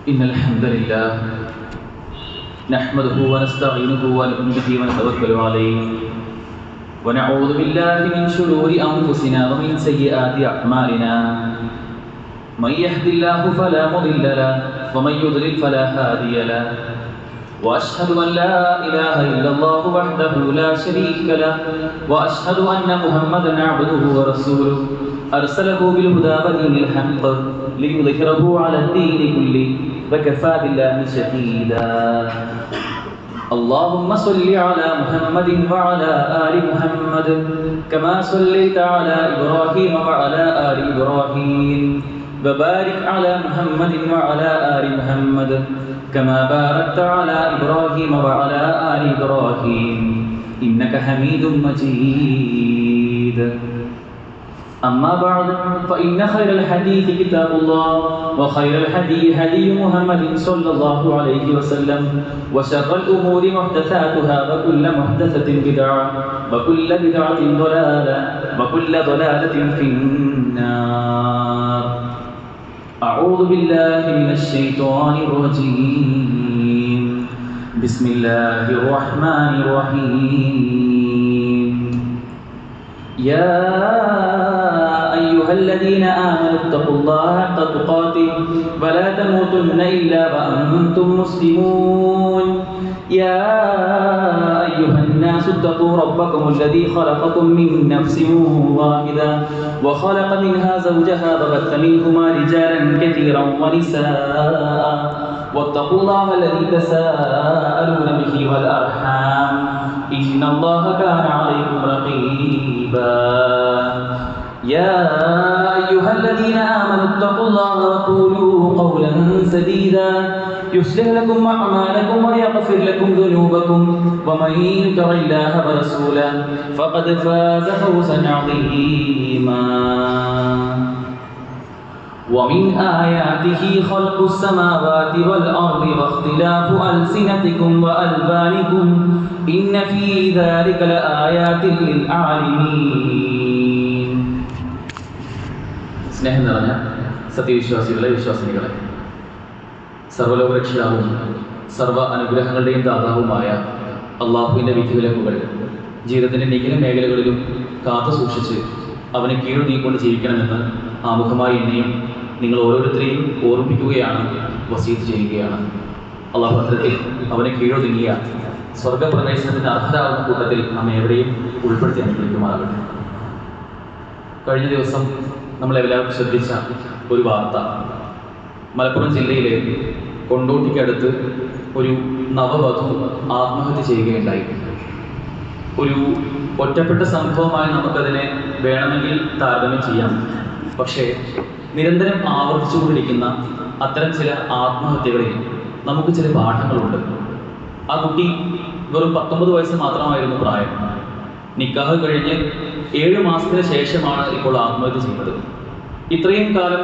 إن الحمد لله نحمده ونستعينه ونؤمن به ونتوكل عليه ونعوذ بالله من شرور أنفسنا ومن سيئات أعمالنا من يهد الله فلا مضل له ومن يضلل فلا هادي له وأشهد أن لا إله إلا الله وحده لا شريك له وأشهد أن محمدا عبده ورسوله أرسله بالهدى ودين الحق ليظهره على الدين كله وكفى بالله شهيدا. اللهم صل على محمد وعلى آل محمد كما صليت على إبراهيم وعلى آل إبراهيم وبارك على محمد وعلى آل محمد كما باركت على إبراهيم وعلى آل إبراهيم إنك حميد مجيد. أما بعد فإن خير الحديث كتاب الله وخير الهدي هدي محمد صلى الله عليه وسلم وشر الأمور محدثاتها وكل محدثة بدعة وكل بدعة ضلالة وكل ضلالة في النار. أعوذ بالله من الشيطان الرجيم. بسم الله الرحمن الرحيم. يا أيها الذين آمنوا اتقوا الله حق تقاته ولا تموتن إلا وأنتم مسلمون. يا أيها الناس اتقوا ربكم الذي خلقكم من نفس واحدة وخلق منها زوجها وبث منهما رجالا كثيرا ونساء واتقوا الله الذي تساءلون به والأرحام إن الله كان عليكم رقيبا. يا أيها الذين آمنوا اتقوا الله وقولوا قولا سديدا يصلح لكم أعمالكم ويغفر لكم ذنوبكم ومن يطع الله ورسوله فقد فاز فوزا عظيما. ومن آياته خلق السماوات والأرض واختلاف ألسنتكم وألوانكم إن في ذلك لآيات للعالمين. സ്നേഹം നിറഞ്ഞ സത്യവിശ്വാസികളെ, വിശ്വാസിനികളെ, സർവ്വലോകരക്ഷിതാവും സർവ്വ അനുഗ്രഹങ്ങളുടെയും ദാതാവുമായ അള്ളാഹുവിൻ്റെ വിധിവിലക്കുകൾ ജീവിതത്തിൻ്റെ നിഖില മേഖലകളിലും കാത്തു സൂക്ഷിച്ച് അവനെ കീഴൊതുങ്ങിക്കൊണ്ട് ജീവിക്കണമെന്ന് ആമുഖമായി എന്നെയും നിങ്ങൾ ഓരോരുത്തരെയും ഓർമ്മിപ്പിക്കുകയാണ്, വസീത്ത് ചെയ്യുകയാണ്. അള്ളാഹു അത്തരത്തിൽ അവനെ കീഴൊതുങ്ങിയ സ്വർഗപ്രവേശനത്തിന് അർഹരാകുന്ന കൂട്ടത്തിൽ നമ്മെ എവിടെയും ഉൾപ്പെടുത്തി അനുഗ്രഹിക്കുമാറാകട്ടെ. കഴിഞ്ഞ ദിവസം നമ്മളെല്ലാവരും ശ്രദ്ധിച്ച ഒരു വാർത്ത, മലപ്പുറം ജില്ലയിലെ കൊണ്ടോട്ടിക്കടുത്ത് ഒരു നവവധു ആത്മഹത്യ ചെയ്യുകയുണ്ടായി. ഒരു ഒറ്റപ്പെട്ട സംഭവമായി നമുക്കതിനെ വേണമെങ്കിൽ താരതമ്യം ചെയ്യാം. പക്ഷേ നിരന്തരം ആവർത്തിച്ചുകൊണ്ടിരിക്കുന്ന അത്തരം ചില ആത്മഹത്യകളിൽ നമുക്ക് ചില പാഠങ്ങളുണ്ട്. ആ കുട്ടി വെറും 19 വയസ്സ് മാത്രമായിരുന്നു പ്രായം. നിക്കാഹ് കഴിഞ്ഞ് 7 മാസത്തിന് ശേഷമാണ് ഇപ്പോൾ ആത്മഹത്യ ചെയ്യുന്നത്. ഇത്രയും കാലം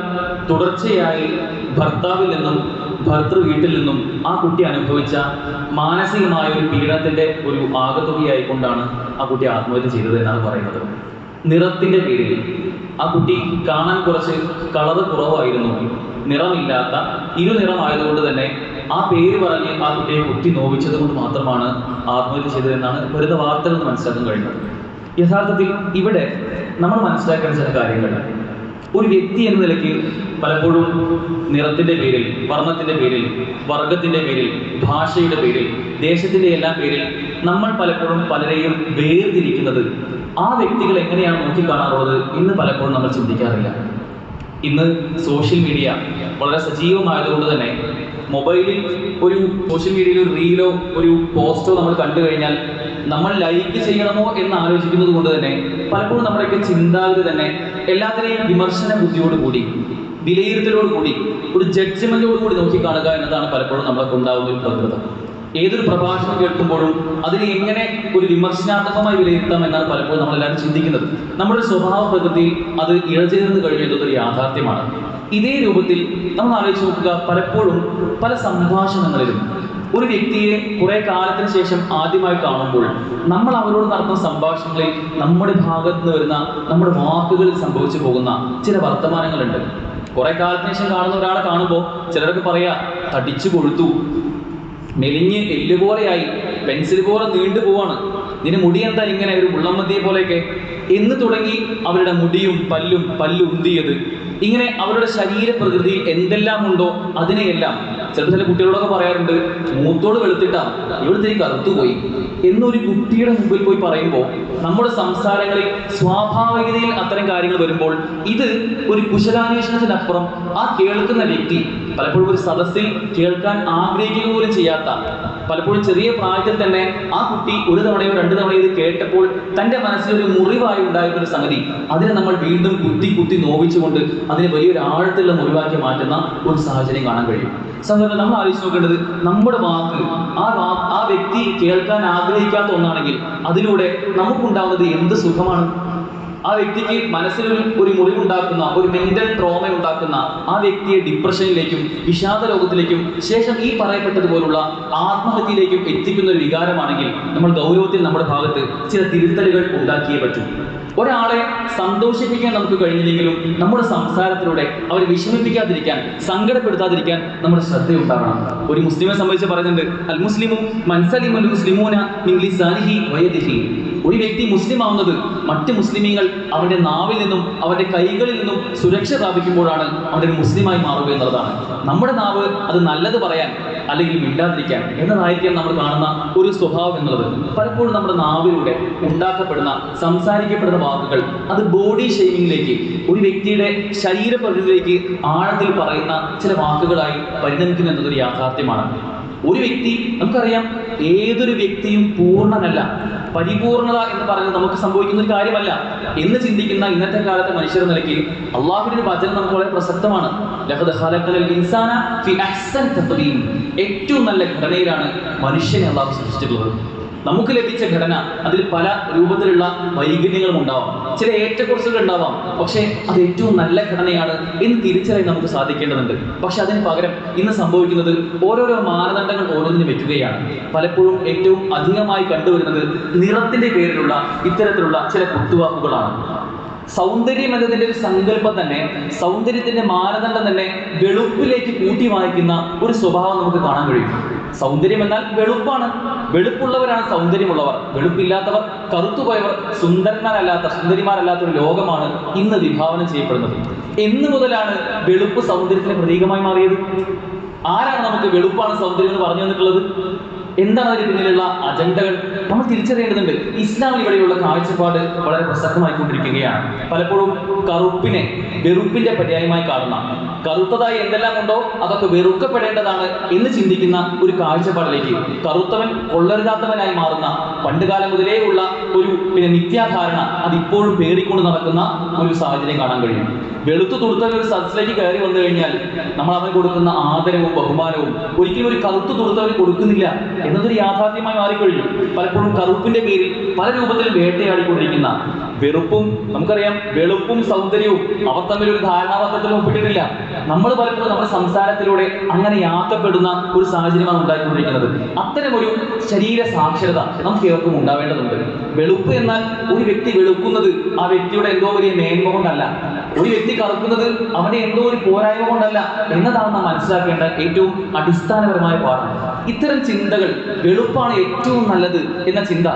തുടർച്ചയായി ഭർത്താവിൽ നിന്നും ഭർത്തൃ വീട്ടിൽ നിന്നും ആ കുട്ടി അനുഭവിച്ച മാനസികമായ ഒരു പീഡനത്തിൻ്റെ ഒരു ആകത്തുകയായിക്കൊണ്ടാണ് ആ കുട്ടി ആത്മഹത്യ ചെയ്തത് എന്നാണ് പറയുന്നത്. നിറത്തിൻ്റെ പേരിൽ ആ കുട്ടി കാണാൻ കുറച്ച് കളറ് കുറവായിരുന്നു, നിറമില്ലാത്ത ഇരുനിറമായതുകൊണ്ട് തന്നെ ആ പേര് പറഞ്ഞ് ആ കുട്ടിയെ കുത്തി നോവിച്ചത് കൊണ്ട് മാത്രമാണ് ആത്മഹത്യ ചെയ്തതെന്നാണ് വെറുതെ വാർത്തകൾ നിന്ന് മനസ്സിലാക്കാൻ കഴിയുന്നത്. യഥാർത്ഥത്തിൽ ഇവിടെ നമ്മൾ മനസ്സിലാക്കേണ്ട ചില കാര്യങ്ങൾ, ഒരു വ്യക്തി എന്ന നിലയ്ക്ക് പലപ്പോഴും നിറത്തിൻ്റെ പേരിൽ, വർണ്ണത്തിൻ്റെ പേരിൽ, വർഗത്തിൻ്റെ പേരിൽ, ഭാഷയുടെ പേരിൽ, ദേശത്തിൻ്റെ എല്ലാം പേരിൽ നമ്മൾ പലപ്പോഴും പലരെയും വേർതിരിക്കുന്നത് ആ വ്യക്തികൾ എങ്ങനെയാണ് നോക്കിക്കാണാറുള്ളത് ഇന്ന് പലപ്പോഴും നമ്മൾ ചിന്തിക്കാറില്ല. ഇന്ന് സോഷ്യൽ മീഡിയ വളരെ സജീവമായതുകൊണ്ട് തന്നെ മൊബൈലിൽ ഒരു സോഷ്യൽ മീഡിയയിൽ ഒരു റീലോ ഒരു പോസ്റ്റോ നമ്മൾ കണ്ടു കഴിഞ്ഞാൽ നമ്മൾ ലൈക്ക് ചെയ്യണമോ എന്ന് ആലോചിക്കുന്നത് കൊണ്ട് തന്നെ പലപ്പോഴും നമ്മുടെയൊക്കെ ചിന്താഗതി തന്നെ എല്ലാത്തിനെയും വിമർശന ബുദ്ധിയോടുകൂടി, വിലയിരുത്തലോടുകൂടി, ഒരു ജഡ്ജ്മെന്റോടുകൂടി നോക്കിക്കാണുക എന്നതാണ് പലപ്പോഴും നമ്മൾക്ക് ഉണ്ടാകുന്ന ഒരു പ്രകൃത. ഏതൊരു പ്രഭാഷണം കേൾക്കുമ്പോഴും അതിനെ എങ്ങനെ ഒരു വിമർശനാത്മകമായി വിലയിരുത്താം എന്നാണ് പലപ്പോഴും നമ്മളെല്ലാവരും ചിന്തിക്കുന്നത്. നമ്മുടെ സ്വഭാവ പ്രകൃതിയിൽ അത് ഇഴചേർന്ന് കഴിഞ്ഞതൊരു യാഥാർത്ഥ്യമാണ്. ഇതേ രൂപത്തിൽ നമ്മൾ ആലോചിച്ച് നോക്കുക, പലപ്പോഴും പല സംഭാഷണങ്ങളിലും ഒരു വ്യക്തിയെ കുറെ കാലത്തിന് ശേഷം ആദ്യമായി കാണുമ്പോൾ നമ്മൾ അവരോട് നടത്തുന്ന സംഭാഷണങ്ങളിൽ നമ്മുടെ ഭാഗത്ത് നിന്ന് വരുന്ന, നമ്മുടെ വാക്കുകളിൽ സംഭവിച്ചു പോകുന്ന ചില വർത്തമാനങ്ങളുണ്ട്. കുറെ കാലത്തിന് ശേഷം കാണുന്ന ഒരാളെ കാണുമ്പോൾ ചിലരൊക്കെ പറയാ തടിച്ചു കൊഴുത്തു, മെലിഞ്ഞ് എല്ലുപോലെയായി, പെൻസിൽ പോലെ നീണ്ടു പോവാണ്, നിന്റെ മുടി എന്താ ഇങ്ങനെ ഒരു മുള്ളമ്മന്തിയെ പോലെയൊക്കെ എന്ന് തുടങ്ങി അവരുടെ മുടിയും പല്ല് ഉന്തിയത്, ഇങ്ങനെ അവരുടെ ശരീരപ്രകൃതിയിൽ എന്തെല്ലാം ഉണ്ടോ അതിനെയെല്ലാം ചില കുട്ടികളോടൊക്കെ പറയാറുണ്ട്, മൂത്തോട് വെളുത്തിട്ടാ ഇവിടുത്തെ കറുത്തുപോയി എന്നൊരു കുട്ടിയുടെ മുമ്പിൽ പോയി പറയുമ്പോൾ നമ്മുടെ സംസാരങ്ങളിൽ സ്വാഭാവികതയിൽ അത്തരം കാര്യങ്ങൾ വരുമ്പോൾ ഇത് ഒരു കുശലാന്വേഷണത്തിനപ്പുറം ആ കേൾക്കുന്ന വ്യക്തി പലപ്പോഴും ഒരു സദസ്സിൽ കേൾക്കാൻ ആഗ്രഹിക്കുക പോലും ചെയ്യാത്ത, പലപ്പോഴും ചെറിയ പ്രായത്തിൽ തന്നെ ആ കുട്ടി ഒരു തവണയോ രണ്ടു തവണയോ ഇത് കേട്ടപ്പോൾ തൻ്റെ മനസ്സിലൊരു മുറിവായി ഉണ്ടായിരുന്ന ഒരു സംഗതി അതിനെ നമ്മൾ വീണ്ടും കുത്തി നോവിച്ചുകൊണ്ട് അതിനെ വലിയൊരു ആഴത്തുള്ള മുറിവാക്കി മാറ്റുന്ന ഒരു സാഹചര്യം കാണാൻ കഴിയും. സഹോദരൻ, നമ്മൾ ആലോചിച്ച് നോക്കേണ്ടത് നമ്മുടെ വാക്ക് ആ വ്യക്തി കേൾക്കാൻ ആഗ്രഹിക്കാത്ത ഒന്നാണെങ്കിൽ അതിലൂടെ നമുക്കുണ്ടാകുന്നത് എന്ത് സുഖമാണ്. ആ വ്യക്തിക്ക് മനസ്സിലൊരു മുറിവുണ്ടാക്കുന്ന, ഒരു മെന്റൽ ട്രോമ ഉണ്ടാക്കുന്ന ആ വ്യക്തിയെ ഡിപ്രഷനിലേക്കും വിഷാദ രോഗത്തിലേക്കും ശേഷം ഈ പറയപ്പെട്ടതുപോലുള്ള ആത്മഹത്യയിലേക്കും എത്തിക്കുന്ന ഒരു വികാരമാണെങ്കിൽ നമ്മൾ ഗൗരവത്തിൽ നമ്മുടെ ഭാഗത്ത് ചില തിരുത്തലുകൾ ഉണ്ടാക്കിയേ പറ്റൂ. ഒരാളെ സന്തോഷിപ്പിക്കാൻ നമുക്ക് കഴിഞ്ഞില്ലെങ്കിലും നമ്മുടെ സംസാരത്തിലൂടെ അവരെ വിഷമിപ്പിക്കാതിരിക്കാൻ, സങ്കടപ്പെടുത്താതിരിക്കാൻ നമ്മുടെ ശ്രദ്ധയുണ്ടാകണം. ഒരു മുസ്ലിമെ സംബന്ധിച്ച് പറയുന്നുണ്ട്, അൽ മുസ്ലിമു മൻസലിമുൽ മുസ്ലിമൂന മിൻ ലിസാനിഹി വയദിഹി. ഒരു വ്യക്തി മുസ്ലിം ആവുന്നത് മറ്റ് മുസ്ലിമീങ്ങൾ അവന്റെ നാവിൽ നിന്നും അവന്റെ കൈകളിൽ നിന്നും സുരക്ഷ പ്രാപിക്കുമ്പോഴാണ് അവന്റെ മുസ്ലിമായി മാറുക എന്നുള്ളതാണ്. നമ്മുടെ നാവ് അത് നല്ലത് പറയാൻ അല്ലെങ്കിൽ മിണ്ടാതിരിക്കാൻ എന്നതായിരിക്കാം നമ്മൾ കാണുന്ന ഒരു സ്വഭാവം എന്നുള്ളത്. പലപ്പോഴും നമ്മുടെ നാവിലൂടെ ഉണ്ടാക്കപ്പെടുന്ന, സംസാരിക്കപ്പെടുന്ന വാക്കുകൾ അത് ബോഡി ഷെയ്മിങ്ങിലേക്ക്, ഒരു വ്യക്തിയുടെ ശരീരപ്രകൃതിയിലേക്ക് ആഴത്തിൽ പറയുന്ന ചില വാക്കുകളായി പരിണമിക്കുന്നു എന്നതൊരു യാഥാർത്ഥ്യമാണ്. ഒരു വ്യക്തി, നമുക്കറിയാം ഏതൊരു വ്യക്തിയും പൂർണ്ണനല്ല, പരിപൂർണത എന്ന് പറയുന്നത് നമുക്ക് സംഭവിക്കുന്ന ഒരു കാര്യമല്ല എന്ന് ചിന്തിക്കുന്ന ഇന്നത്തെ കാലത്തെ മനുഷ്യരുടെ നിലയ്ക്ക് അള്ളാഹുവിന്റെ വചനം നമുക്ക് വളരെ പ്രസക്തമാണ്. ലഖദ് ഖലഖനൽ ഇൻസാന ഫി അഹ്സനി തഖ്വീം. ഏറ്റവും നല്ല ഘടനയിലാണ് മനുഷ്യനെ അള്ളാഹു സൃഷ്ടിച്ചിട്ടുള്ളത്. നമുക്ക് ലഭിച്ച ഘടന അതിൽ പല രൂപത്തിലുള്ള വൈകല്യങ്ങളും ഉണ്ടാവാം, ചില ഏറ്റക്കുറച്ചുകൾ ഉണ്ടാവാം, പക്ഷേ അത് ഏറ്റവും നല്ല ഘടനയാണ് എന്ന് തിരിച്ചറിയാൻ നമുക്ക് സാധിക്കേണ്ടതുണ്ട്. പക്ഷെ അതിന് പകരം ഇന്ന് സംഭവിക്കുന്നത് ഓരോരോ മാനദണ്ഡങ്ങൾ ഓരോന്നിനും വെക്കുകയാണ്. പലപ്പോഴും ഏറ്റവും അധികമായി കണ്ടുവരുന്നത് നിറത്തിന്റെ പേരിലുള്ള ഇത്തരത്തിലുള്ള ചില കുത്തുവാക്കുകളാണ്. സൗന്ദര്യം എന്നതിൻ്റെ ഒരു സങ്കല്പം തന്നെ, സൗന്ദര്യത്തിന്റെ മാനദണ്ഡം തന്നെ വെളുപ്പിലേക്ക് കൂട്ടി വായിക്കുന്ന ഒരു സ്വഭാവം നമുക്ക് കാണാൻ കഴിയും. സൗന്ദര്യം എന്നാൽ വെളുപ്പാണ്, വെളുപ്പുള്ളവരാണ് സൗന്ദര്യമുള്ളവർ, വെളുപ്പില്ലാത്തവർ, കറുത്തുപോയവർ സുന്ദരിമാരല്ലാത്ത ഒരു ലോകമാണ് ഇന്ന് വിഭാവനം ചെയ്യപ്പെടുന്നത്. എന്ന് മുതലാണ് വെളുപ്പ് സൗന്ദര്യത്തിന് പ്രതീകമായി മാറിയത്? ആരാണ് നമുക്ക് വെളുപ്പാണ് സൗന്ദര്യം എന്ന് പറഞ്ഞു തന്നിട്ടുള്ളത്? എന്താണ് അതിന് പിന്നിലുള്ള അജണ്ടകൾ നമ്മൾ തിരിച്ചറിയേണ്ടതുണ്ട്. ഇസ്ലാമിൽ ഇവിടെയുള്ള കാഴ്ചപ്പാട് വളരെ പ്രസക്തമായിക്കൊണ്ടിരിക്കുകയാണ്. പലപ്പോഴും കറുപ്പിനെ വെറുപ്പിന്റെ പര്യായമായി കാണുന്ന, കറുത്തതായി എന്തെല്ലാം ഉണ്ടോ അതൊക്കെ വെറുക്കപ്പെടേണ്ടതാണ് എന്ന് ചിന്തിക്കുന്ന ഒരു കാഴ്ചപ്പാടിലേക്ക് കറുത്തവൻ കൊള്ളരുതാത്തവനായി മാറുന്ന പണ്ടുകാലം മുതലേ ഉള്ള ഒരു മിഥ്യാധാരണ അതിപ്പോഴും പേറിക്കൊണ്ട് നടക്കുന്ന ഒരു സാഹചര്യം കാണാൻ കഴിയും. വെളുത്തു തുടുത്തവൻ ഒരു സദസ്സിലേക്ക് കയറി വന്നു കഴിഞ്ഞാൽ നമ്മൾ അവന് കൊടുക്കുന്ന ആദരവും ബഹുമാനവും ഒരിക്കലും ഒരു കറുത്തു തുടുത്തവന് കൊടുക്കുന്നില്ല എന്നതൊരു യാഥാർത്ഥ്യമായി മാറിക്കഴിഞ്ഞു. പലപ്പോഴും കറുപ്പിന്റെ പേരിൽ പല രൂപത്തിൽ വേട്ടയാടിക്കൊണ്ടിരിക്കുന്ന വെറുപ്പും, നമുക്കറിയാം വെളുപ്പും സൗന്ദര്യവും അവർ തമ്മിൽ ഒരു ധാരണാപത്രത്തിൽ ഒപ്പിട്ടിട്ടില്ല. നമ്മൾ പലപ്പോഴും നമ്മുടെ സംസാരത്തിലൂടെ അങ്ങനെ യാക്കപ്പെടുന്ന ഒരു സാഹചര്യമാണ് ഉണ്ടായിക്കൊണ്ടിരിക്കുന്നത്. അത്തരമൊരു ശരീര സാക്ഷരത നമുക്ക് ഏവർക്കും ഉണ്ടാവേണ്ടതുണ്ട്. വെളുപ്പ് എന്നാൽ ഒരു വ്യക്തി വെളുക്കുന്നത് ആ വ്യക്തിയുടെ എന്തോ വലിയ മേന്മ കൊണ്ടല്ല, ഒരു വ്യക്തി കറുക്കുന്നത് അവന്റെ എന്തോ ഒരു പോരായ്മ കൊണ്ടല്ല എന്നതാണ് നാം മനസ്സിലാക്കേണ്ട ഏറ്റവും അടിസ്ഥാനപരമായ പാഠം. ഇത്തരം ചിന്തകൾ, വെളുപ്പാണ് ഏറ്റവും നല്ലത് എന്ന ചിന്ത,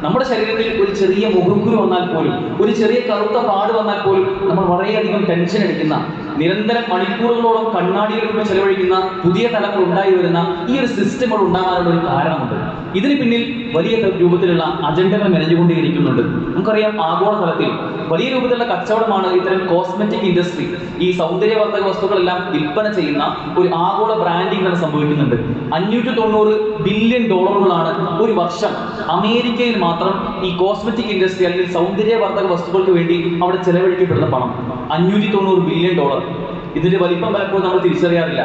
നമ്മുടെ ശരീരത്തിൽ ഒരു ചെറിയ മുഖക്കുരു വന്നാൽ പോലും, ഒരു ചെറിയ കറുത്ത പാട് വന്നാൽ പോലും നമ്മൾ വളരെയധികം ടെൻഷൻ എടുക്കുന്ന, നിരന്തരം മണിക്കൂറുകളോളം കണ്ണാടികളിലൂടെ ചെലവഴിക്കുന്ന പുതിയ തലമുറ ഉണ്ടായി വരുന്ന ഈ ഒരു സിസ്റ്റങ്ങൾ ഉണ്ടാകാനുള്ള ഒരു കാരണമുണ്ട്. ഇതിന് പിന്നിൽ വലിയ രൂപത്തിലുള്ള അജണ്ടകൾ മെനഞ്ഞുകൊണ്ടേയിരിക്കുന്നുണ്ട്. നമുക്കറിയാം ആഗോളതലത്തിൽ വലിയ രൂപത്തിലുള്ള കച്ചവടമാണ് ഇത്തരം കോസ്മെറ്റിക് ഇൻഡസ്ട്രി, ഈ സൗന്ദര്യവർദ്ധക വസ്തുക്കളെല്ലാം വിൽപ്പന ചെയ്യുന്ന ഒരു ആഗോള ബ്രാൻഡിംഗ് തന്നെ സംഭവിക്കുന്നുണ്ട്. 590 ബില്യൺ ഡോളറുകളാണ് ഒരു വർഷം അമേരിക്കയിൽ മാത്രം ഈ കോസ്മെറ്റിക് ഇൻഡസ്ട്രി അല്ലെങ്കിൽ സൗന്ദര്യവർദ്ധക വസ്തുക്കൾക്ക് വേണ്ടി അവിടെ ചെലവഴിക്കപ്പെടുന്ന പണം. 590 ബില്യൺ ഡോളർ. ഇതിന്റെ വലിപ്പം പലപ്പോഴും നമ്മൾ തിരിച്ചറിയാറില്ല.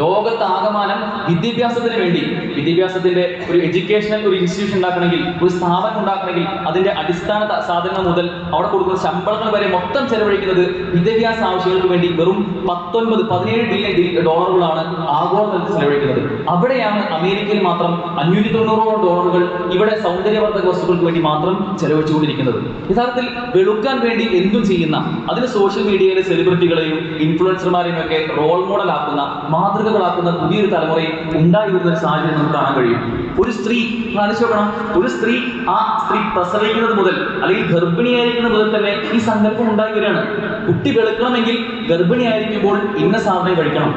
ലോകത്താകമാനം വിദ്യാഭ്യാസത്തിന് വേണ്ടി, വിദ്യാഭ്യാസത്തിന്റെ ഒരു എഡ്യൂക്കേഷണൽ ഒരു ഇൻസ്റ്റിറ്റ്യൂഷൻ ഉണ്ടാക്കണമെങ്കിൽ, ഒരു സ്ഥാപനം ഉണ്ടാക്കണമെങ്കിൽ അതിന്റെ അടിസ്ഥാന സാധനങ്ങൾ മുതൽ അവിടെ കൊടുക്കുന്ന ശമ്പളങ്ങൾ വരെ മൊത്തം ചെലവഴിക്കുന്നത് വിദ്യാഭ്യാസ ആവശ്യങ്ങൾക്ക് വേണ്ടി വെറും 17 ബില്യൺ ഡോളറുകളാണ് ആഗോളതലത്തിൽ ചെലവഴിക്കുന്നത്. അവിടെയാണ് അമേരിക്കയിൽ മാത്രം 590 ഡോളറുകൾ ഇവിടെ സൗന്ദര്യവർദ്ധക വസ്തുക്കൾക്ക് വേണ്ടി മാത്രം ചെലവഴിച്ചുകൊണ്ടിരിക്കുന്നത്. യഥാർത്ഥത്തിൽ വെളുക്കാൻ വേണ്ടി എന്തും ചെയ്യുന്ന, അതിന് സോഷ്യൽ മീഡിയയിലെ സെലിബ്രിറ്റികളെയും ഇൻഫ്ലുവൻസർമാരെയും ഒക്കെ റോൾ മോഡലാക്കുന്ന, മാതൃകകളാക്കുന്ന പുതിയൊരു തലമുറയും ഉണ്ടായി വരുന്ന ഒരു സാഹചര്യം നമുക്ക് കാണാൻ കഴിയും. ഒരു സ്ത്രീ ആലോചിച്ച് നോക്കണം, ഒരു സ്ത്രീ ആ സ്ത്രീ പ്രസവിക്കുന്നത് മുതൽ അല്ലെങ്കിൽ ഗർഭിണിയായിരിക്കുന്നത് മുതൽ തന്നെ ഈ സങ്കല്പം ഉണ്ടായി വരികയാണ്. കുട്ടി വെളുക്കണമെങ്കിൽ ഗർഭിണിയായിരിക്കുമ്പോൾ ഇന്ന സാധനം കഴിക്കണം,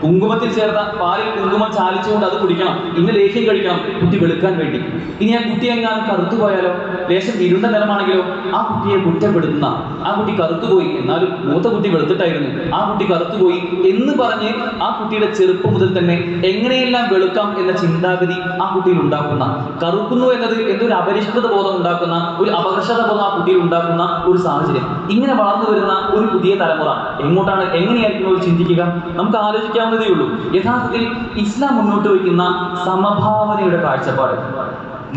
കുങ്കുമത്തിൽ ചേർത്ത പാലിൽ കുങ്കുമം ചാലിച്ചുകൊണ്ട് അത് കുടിക്കണം, ഇന്ന ലേഹ്യം കഴിക്കണം കുട്ടി വെളുക്കാൻ വേണ്ടി. ഇനി ആ കുട്ടി എങ്ങാനും കറുത്തുപോയാലോ, ലേശം ഇരുണ്ട നിറമാണെങ്കിലോ ആ കുട്ടിയെ കുറ്റപ്പെടുത്തുന്ന, ആ കുട്ടി കറുത്തുപോയി എന്നാലും മൂത്ത കുട്ടി വെളുത്തിട്ടായിരുന്നു, ആ കുട്ടി കറുത്തുപോയി എന്ന് പറഞ്ഞ് ആ കുട്ടിയുടെ ചെറുപ്പം മുതൽ തന്നെ എങ്ങനെയെല്ലാം വെളുക്കാം എന്ന ചിന്താഗതി ആ കുട്ടിയിൽ ഉണ്ടാക്കുന്ന, കറുക്കുന്നു എന്നത് എന്തൊരു അപരിഷ്കൃത ബോധം ഉണ്ടാക്കുന്ന, ഒരു അപകർഷത ബോധം ആ കുട്ടിയിൽ ഉണ്ടാക്കുന്ന ഒരു സാഹചര്യം. ഇങ്ങനെ വളർന്നു വരുന്ന ഒരു പുതിയ തലമുറ എങ്ങോട്ടാണ്, എങ്ങനെയായിരിക്കും അവർ ചിന്തിക്കുക? നമുക്ക് ആലോചിക്കാം ഉള്ളൂ. യഥാർത്ഥത്തിൽ ഇസ്ലാം മുന്നോട്ട് വയ്ക്കുന്ന സമഭാവനയുടെ കാഴ്ചപ്പാട്,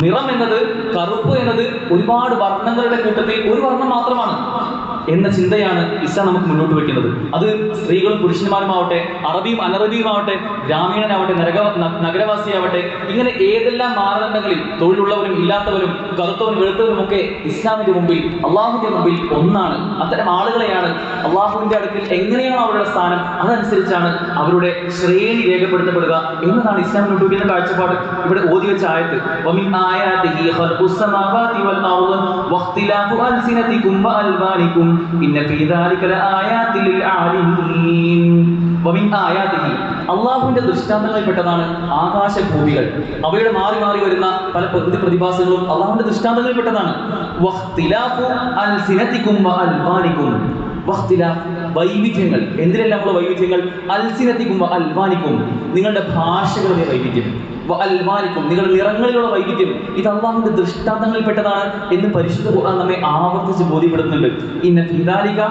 നിറം എന്നത്, കറുപ്പ് എന്നത് ഒരുപാട് വർണ്ണങ്ങളുടെ കൂട്ടത്തിൽ ഒരു വർണ്ണം മാത്രമാണ് എന്ന ചിന്തയാണ് ഇസ്ലാം നമുക്ക് മുന്നോട്ട് വയ്ക്കുന്നത്. അത് സ്ത്രീകളും പുരുഷന്മാരുമാവട്ടെ, അറബിയും അനറബിയുമാവട്ടെ, ഗ്രാമീണനാവട്ടെ, നഗരവാസിയാവട്ടെ, ഇങ്ങനെ ഏതെല്ലാം മാനദണ്ഡങ്ങളിൽ തൊഴിലുള്ളവരും ഇല്ലാത്തവരും കറുത്തവരും വെളുത്തവരും ഒക്കെ ഇസ്ലാമിന്റെ മുമ്പിൽ, അള്ളാഹുവിന്റെ മുമ്പിൽ ഒന്നാണ്. അത്തരം ആളുകളെയാണ് അള്ളാഹുവിന്റെ അടുക്കൽ എങ്ങനെയാണ് അവരുടെ സ്ഥാനം, അതനുസരിച്ചാണ് അവരുടെ ശ്രേണി രേഖപ്പെടുത്തപ്പെടുക എന്നതാണ് ഇസ്ലാം മുന്നോട്ട് വയ്ക്കുന്ന കാഴ്ചപ്പാട്. ഇവിടെ ഓതി വെച്ച ആയത്ത് ആയാതിഹി ഖൽഖുസ് സമാവാതി വൽ അർദ് വഖ്തിലാഫു അൽസിനതികും വഅൽവാനികും ഇന്ന ഫീ ദാലിക ലആയാതിൻ ലിൽ ആലിമീൻ. വമിൻ ആയാതിഹി, അല്ലാഹുവിന്റെ ദൃഷ്ടാന്തങ്ങളിൽപ്പെട്ടതാണ് ആകാശഭൂമികൾ, അവയുടെ മാറി മാറി വരുന്ന പല പ്രകൃതി പ്രതിഭാസങ്ങളും അല്ലാഹുവിന്റെ ദൃഷ്ടാന്തങ്ങളിൽപ്പെട്ടതാണ്. വഖ്തിലാഫു അൽസിനതികും വഅൽവാനികും, വൈവിധ്യങ്ങൾ, എന്തിനെല്ലാമുള്ള വൈവിധ്യങ്ങൾ? അൽസിനതികും വഅൽവാനികും, നിങ്ങളുടെ ഭാഷകളുടെ വൈവിധ്യം, വഅൽവാനികും, നിങ്ങളുടെ നിറങ്ങളിലുള്ള വൈവിധ്യം, ഇത് അല്ലാഹുവിന്റെ ദൃഷ്ടാന്തങ്ങളിൽപ്പെട്ടതാണ് എന്ന് പരിശുദ്ധ ഖുർആൻ നമ്മെ ആവർത്തിച്ച് ബോധ്യപ്പെടുത്തുന്നുണ്ട്. ഇന്ന ഫീ ദാലിക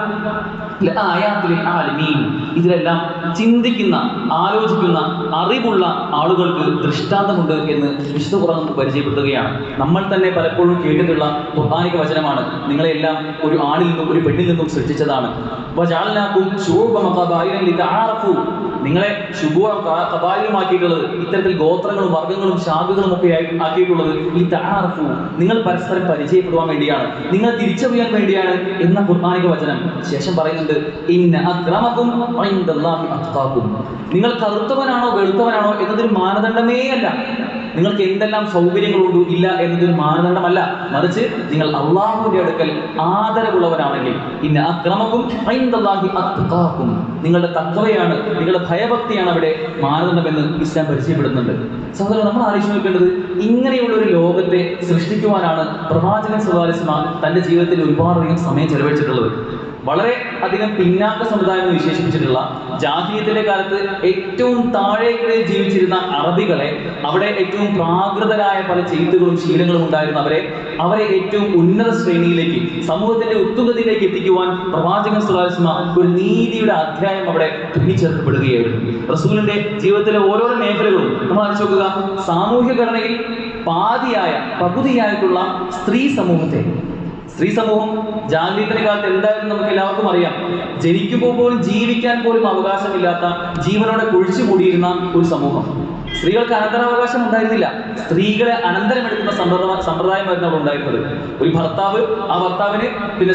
ലആയാതിൻ ലിൽ ആലിമീൻ, ഇതിലെല്ലാം ചിന്തിക്കുന്ന, ആലോചിക്കുന്ന, അറിവുള്ള ആളുകൾക്ക് ദൃഷ്ടാന്തമുണ്ട് എന്ന് വിശുദ്ധ ഖുർആൻ നമുക്ക് പരിചയപ്പെടുത്തുകയാണ്. നമ്മൾ തന്നെ പലപ്പോഴും കേട്ടിട്ടുള്ള ഖുർആനിക വചനമാണ്, നിങ്ങളെല്ലാം ഒരു ആണിൽ നിന്നും ഒരു പെണ്ണിൽ നിന്നും സൃഷ്ടിച്ചതാണ്. വജഅൽനാകും ശുഊബൻ വഖബായില ലിതആറഫു, നിങ്ങളെ ശുബൂഅൻ ഖബായിലുമാക്കിയിട്ടുള്ളത്, ഇത്തരത്തിൽ ഗോത്രങ്ങളും വർഗ്ഗങ്ങളും ശാഖകളും ഒക്കെ ആക്കിയിട്ടുള്ളത് ലിതആറഫു, നിങ്ങൾ പരസ്പരം പരിചയപ്പെടുവാൻ വേണ്ടിയാണ്, നിങ്ങൾ തിരിച്ചറിയാൻ വേണ്ടിയാണ് എന്ന ഖുർആനിക വചനം. ശേഷം പറയുന്നുണ്ട് ഇന്ന അക്രമകും ഇൻദല്ലാഹി അത്ഖാകും, നിങ്ങൾ കറുത്തവനാണോ വെളുത്തവനാണോ എന്നതൊരു മാനദണ്ഡമേ അല്ല, നിങ്ങൾക്ക് എന്തെല്ലാം സൗകര്യങ്ങളുണ്ടോ ഇല്ല എന്നതൊരു മാനദണ്ഡമല്ല, മറിച്ച് നിങ്ങൾ അള്ളാഹുവിന്റെ അടുക്കൽ ആദരവുള്ളവരാണെങ്കിൽ ഇന്ന അക്രമകും ഇൻദല്ലാഹി അത്ഖാകും, നിങ്ങളുടെ തഖ്വയാണ്, നിങ്ങളുടെ ഭയഭക്തിയാണ് അവിടെ മാനദണ്ഡമെന്ന് ഇസ്ലാം പരിചയപ്പെടുന്നുണ്ട്. സഹോദരൻ, നമ്മൾ ആലോചിച്ച് നോക്കേണ്ടത്, ഇങ്ങനെയുള്ള ഒരു ലോകത്തെ സൃഷ്ടിക്കുവാനാണ് പ്രവാചകൻ സല്ലല്ലാഹു അലൈഹി വസല്ലം തന്റെ ജീവിതത്തിൽ ഒരുപാടധികം സമയം ചെലവഴിച്ചിട്ടുള്ളത്. വളരെ അധികം പിന്നാക്ക സമുദായം എന്ന് വിശേഷിപ്പിച്ചിട്ടുള്ള, ജാഹിലിയ്യത്തിന്റെ കാലത്ത് ഏറ്റവും താഴേക്കിടയിൽ ജീവിച്ചിരുന്ന അറബികളെ, അവിടെ ഏറ്റവും പ്രാകൃതരായ പല ചെയ്തുകളും ശീലങ്ങളും ഉണ്ടായിരുന്ന അവരെ ഏറ്റവും ഉന്നത ശ്രേണിയിലേക്ക്, സമൂഹത്തിന്റെ ഉത്തുംഗതിയിലേക്ക് എത്തിക്കുവാൻ പ്രവാചകൻ സല്ലല്ലാഹു അലൈഹി വസല്ലം ഒരു നീതിയുടെ അധ്യായം അവിടെ തുന്നിച്ചേർക്കപ്പെടുകയായിരുന്നു. റസൂലിന്റെ ജീവിതത്തിലെ ഓരോരോ മേഖലകളും നമ്മൾ ആലോചിച്ച് നോക്കുക. സാമൂഹ്യ ഘടനയിൽ പകുതിയായിട്ടുള്ള സ്ത്രീ സമൂഹം ജാഹിലിയ്യത്തിന്റെ കാലത്ത് എന്തായാലും നമുക്ക് എല്ലാവർക്കും അറിയാം. ജനിക്കുമ്പോൾ പോലും ജീവിക്കാൻ പോലും അവകാശമില്ലാത്ത, ജീവനോടെ കുഴിച്ചു മൂടിയിരുന്ന ഒരു സമൂഹം. സ്ത്രീകൾക്ക് അനന്തരാവകാശം ഉണ്ടായിരുന്നില്ല. സ്ത്രീകളെ അനന്തരമെടുക്കുന്ന സമ്പ്രദായമായിരുന്നു അവിടെ ഉണ്ടായിരുന്നത്. ഒരു ഭർത്താവ്, ആ ഭർത്താവിന് പിന്നെ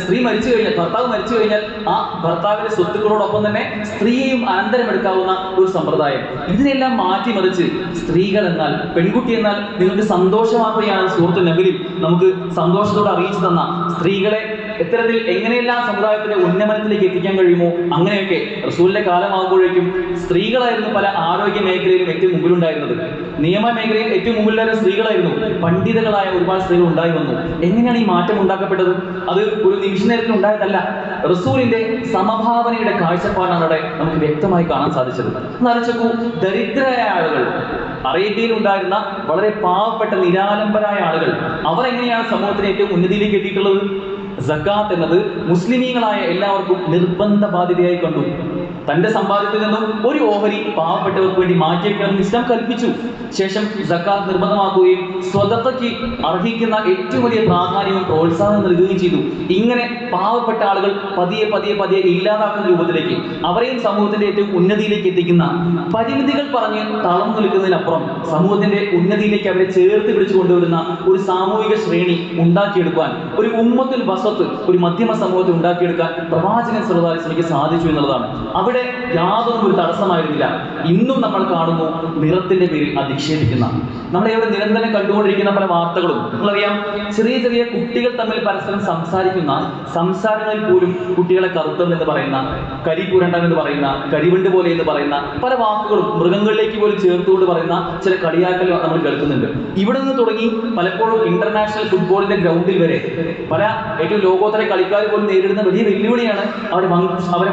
ഭർത്താവ് മരിച്ചു കഴിഞ്ഞാൽ ആ ഭർത്താവിന്റെ സ്വത്തുക്കളോടൊപ്പം തന്നെ സ്ത്രീയെയും അനന്തരമെടുക്കാവുന്ന ഒരു സമ്പ്രദായം. ഇതിനെല്ലാം മാറ്റിമറിച്ച് സ്ത്രീകൾ എന്നാൽ, പെൺകുട്ടി എന്നാൽ നിങ്ങൾക്ക് സന്തോഷവാർത്തയാണ് സുഹൃത്ത് നബിയിൽ നമുക്ക് സന്തോഷത്തോടെ അറിയിച്ചു തന്ന സ്ത്രീകളെ ഇത്തരത്തിൽ എങ്ങനെയെല്ലാം സമുദായത്തിന്റെ ഉന്നമനത്തിലേക്ക് എത്തിക്കാൻ കഴിയുമോ അങ്ങനെയൊക്കെ റസൂലിന്റെ കാലമാകുമ്പോഴേക്കും സ്ത്രീകളായിരുന്നു പല ആരോഗ്യ മേഖലയിലും ഏറ്റവും മുമ്പിലുണ്ടായിരുന്നത്. നിയമ മേഖലയിൽ ഏറ്റവും മുമ്പിലുണ്ടായിരുന്ന സ്ത്രീകളായിരുന്നു. പണ്ഡിതകളായ ഒരുപാട് സ്ത്രീകൾ ഉണ്ടായി വന്നു. എങ്ങനെയാണ് ഈ മാറ്റം ഉണ്ടാക്കപ്പെട്ടത്? അത് ഒരു നിമിഷ നേരത്തിൽ ഉണ്ടായതല്ല. റസൂലിന്റെ സമഭാവനയുടെ കാഴ്ചപ്പാടാണ് അവിടെ നമുക്ക് വ്യക്തമായി കാണാൻ സാധിച്ചത്. എന്നാലോചിക്കൂ, ദരിദ്രരായ ആളുകൾ, അറേബ്യയിൽ ഉണ്ടായിരുന്ന വളരെ പാവപ്പെട്ട നിരാലംബരായ ആളുകൾ, അവർ എങ്ങനെയാണ് സമൂഹത്തിന് ഏറ്റവും ഉന്നതിയിലേക്ക് എത്തിയിട്ടുള്ളത്? സക്കാത്ത് എന്നത് മുസ്ലിമീങ്ങളായ എല്ലാവർക്കും നിർബന്ധ ബാധ്യതയായി കണ്ടു. തന്റെ സമ്പാദ്യത്തിൽ നിന്നും ഒരു ഓഹരി പാവപ്പെട്ടവർക്ക് വേണ്ടി മാറ്റിവെക്കണമെന്ന് ഇസ്ലാം കൽപ്പിച്ചു. ശേഷം സക്കാത്ത് നിർബന്ധമാക്കുകയും സ്വതക്കയ്ക്ക് അർഹിക്കുന്ന ഏറ്റവും വലിയ പ്രാധാന്യവും പ്രോത്സാഹനം നൽകുകയും ചെയ്തു. ഇങ്ങനെ പാവപ്പെട്ട ആളുകൾ പതിയെ ഇല്ലാതാക്കുന്ന രൂപത്തിലേക്ക്, അവരെയും സമൂഹത്തിന്റെ ഏറ്റവും ഉന്നതിയിലേക്ക് എത്തിക്കുന്ന, പരിമിതികൾ പറഞ്ഞ് തളം നിൽക്കുന്നതിനപ്പുറം സമൂഹത്തിന്റെ ഉന്നതിയിലേക്ക് അവരെ ചേർത്ത് പിടിച്ചു കൊണ്ടുവരുന്ന ഒരു സാമൂഹിക ശ്രേണി ഉണ്ടാക്കിയെടുക്കാൻ, ഒരു ഉമ്മത്തുൽ വസത്ത്, ഒരു മധ്യമ സമൂഹത്തെ ഉണ്ടാക്കിയെടുക്കാൻ പ്രവാചകൻ സല്ലല്ലാഹു അലൈഹി വസല്ലം സാധിച്ചു എന്നുള്ളതാണ്. അവിടെ അവിടെ യാതൊന്നും ഒരു തടസ്സമായിരുന്നില്ല. ഇന്നും നമ്മൾ കാണുന്നു നിറത്തിന്റെ പേരിൽ അധിക്ഷേപിക്കുന്ന, നമ്മളിവിടെ നിരന്തരം കണ്ടുകൊണ്ടിരിക്കുന്ന പല വാർത്തകളും നിങ്ങളറിയാം. ചെറിയ ചെറിയ കുട്ടികൾ തമ്മിൽ പരസ്പരം സംസാരിക്കുന്ന സംസാരങ്ങളിൽ പോലും കുട്ടികളെ കറുത്തം എന്ന് പറയുന്ന, കരിപുരണ്ടൻ എന്ന് പറയുന്ന, കരിവണ്ട് പോലെ എന്ന് പറയുന്ന പല വാക്കുകളും മൃഗങ്ങളിലേക്ക് പോലും ചേർത്തുകൊണ്ട് പറയുന്ന ചില കളിയാക്കൽ നമ്മൾ കേൾക്കുന്നുണ്ട്. ഇവിടെ നിന്ന് തുടങ്ങി പലപ്പോഴും ഇന്റർനാഷണൽ ഫുട്ബോളിന്റെ ഗ്രൗണ്ടിൽ വരെ പല ഏറ്റവും ലോകോത്തര കളിക്കാർ പോലും നേരിടുന്ന വലിയ വെല്ലുവിളിയാണ് അവരെ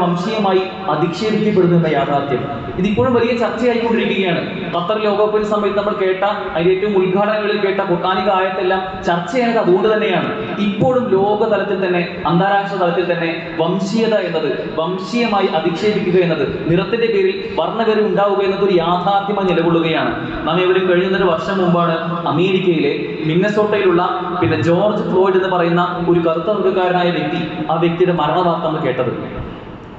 വംശീയമായി അധിക്ഷേപിക്കപ്പെടുന്നു എന്ന യാഥാർത്ഥ്യം. ഇതിപ്പോഴും വലിയ ചർച്ചയായിക്കൊണ്ടിരിക്കുകയാണ്. ഖത്തർ ലോകകപ്പിന് സമയത്ത് നമ്മൾ കേട്ട അതിന്റെ ഏറ്റവും ഉദ്ഘാടനങ്ങളിൽ കേട്ട ഖുർആനിക ആയത്തെല്ലാം ചർച്ചയായത് അതുകൊണ്ട് തന്നെയാണ്. ഇപ്പോഴും ലോക തലത്തിൽ തന്നെ അന്താരാഷ്ട്ര തലത്തിൽ തന്നെ വംശീയത എന്നത്, വംശീയമായി അധിക്ഷേപിക്കുക എന്നത്, നിറത്തിന്റെ പേരിൽ വർണ്ണവെറി ഉണ്ടാവുക എന്നത് ഒരു യാഥാർത്ഥ്യമായി നിലകൊള്ളുകയാണ്. നാം ഇവരും കഴിഞ്ഞൊരു വർഷം മുമ്പാണ് അമേരിക്കയിലെ മിന്നസോട്ടയിലുള്ള ജോർജ് ഫ്ലോയ്ഡ് എന്ന് പറയുന്ന ഒരു കറുത്ത വർഗ്ഗക്കാരനായ വ്യക്തി, ആ വ്യക്തിയുടെ മരണവാർത്ത നമ്മൾ കേട്ടത്.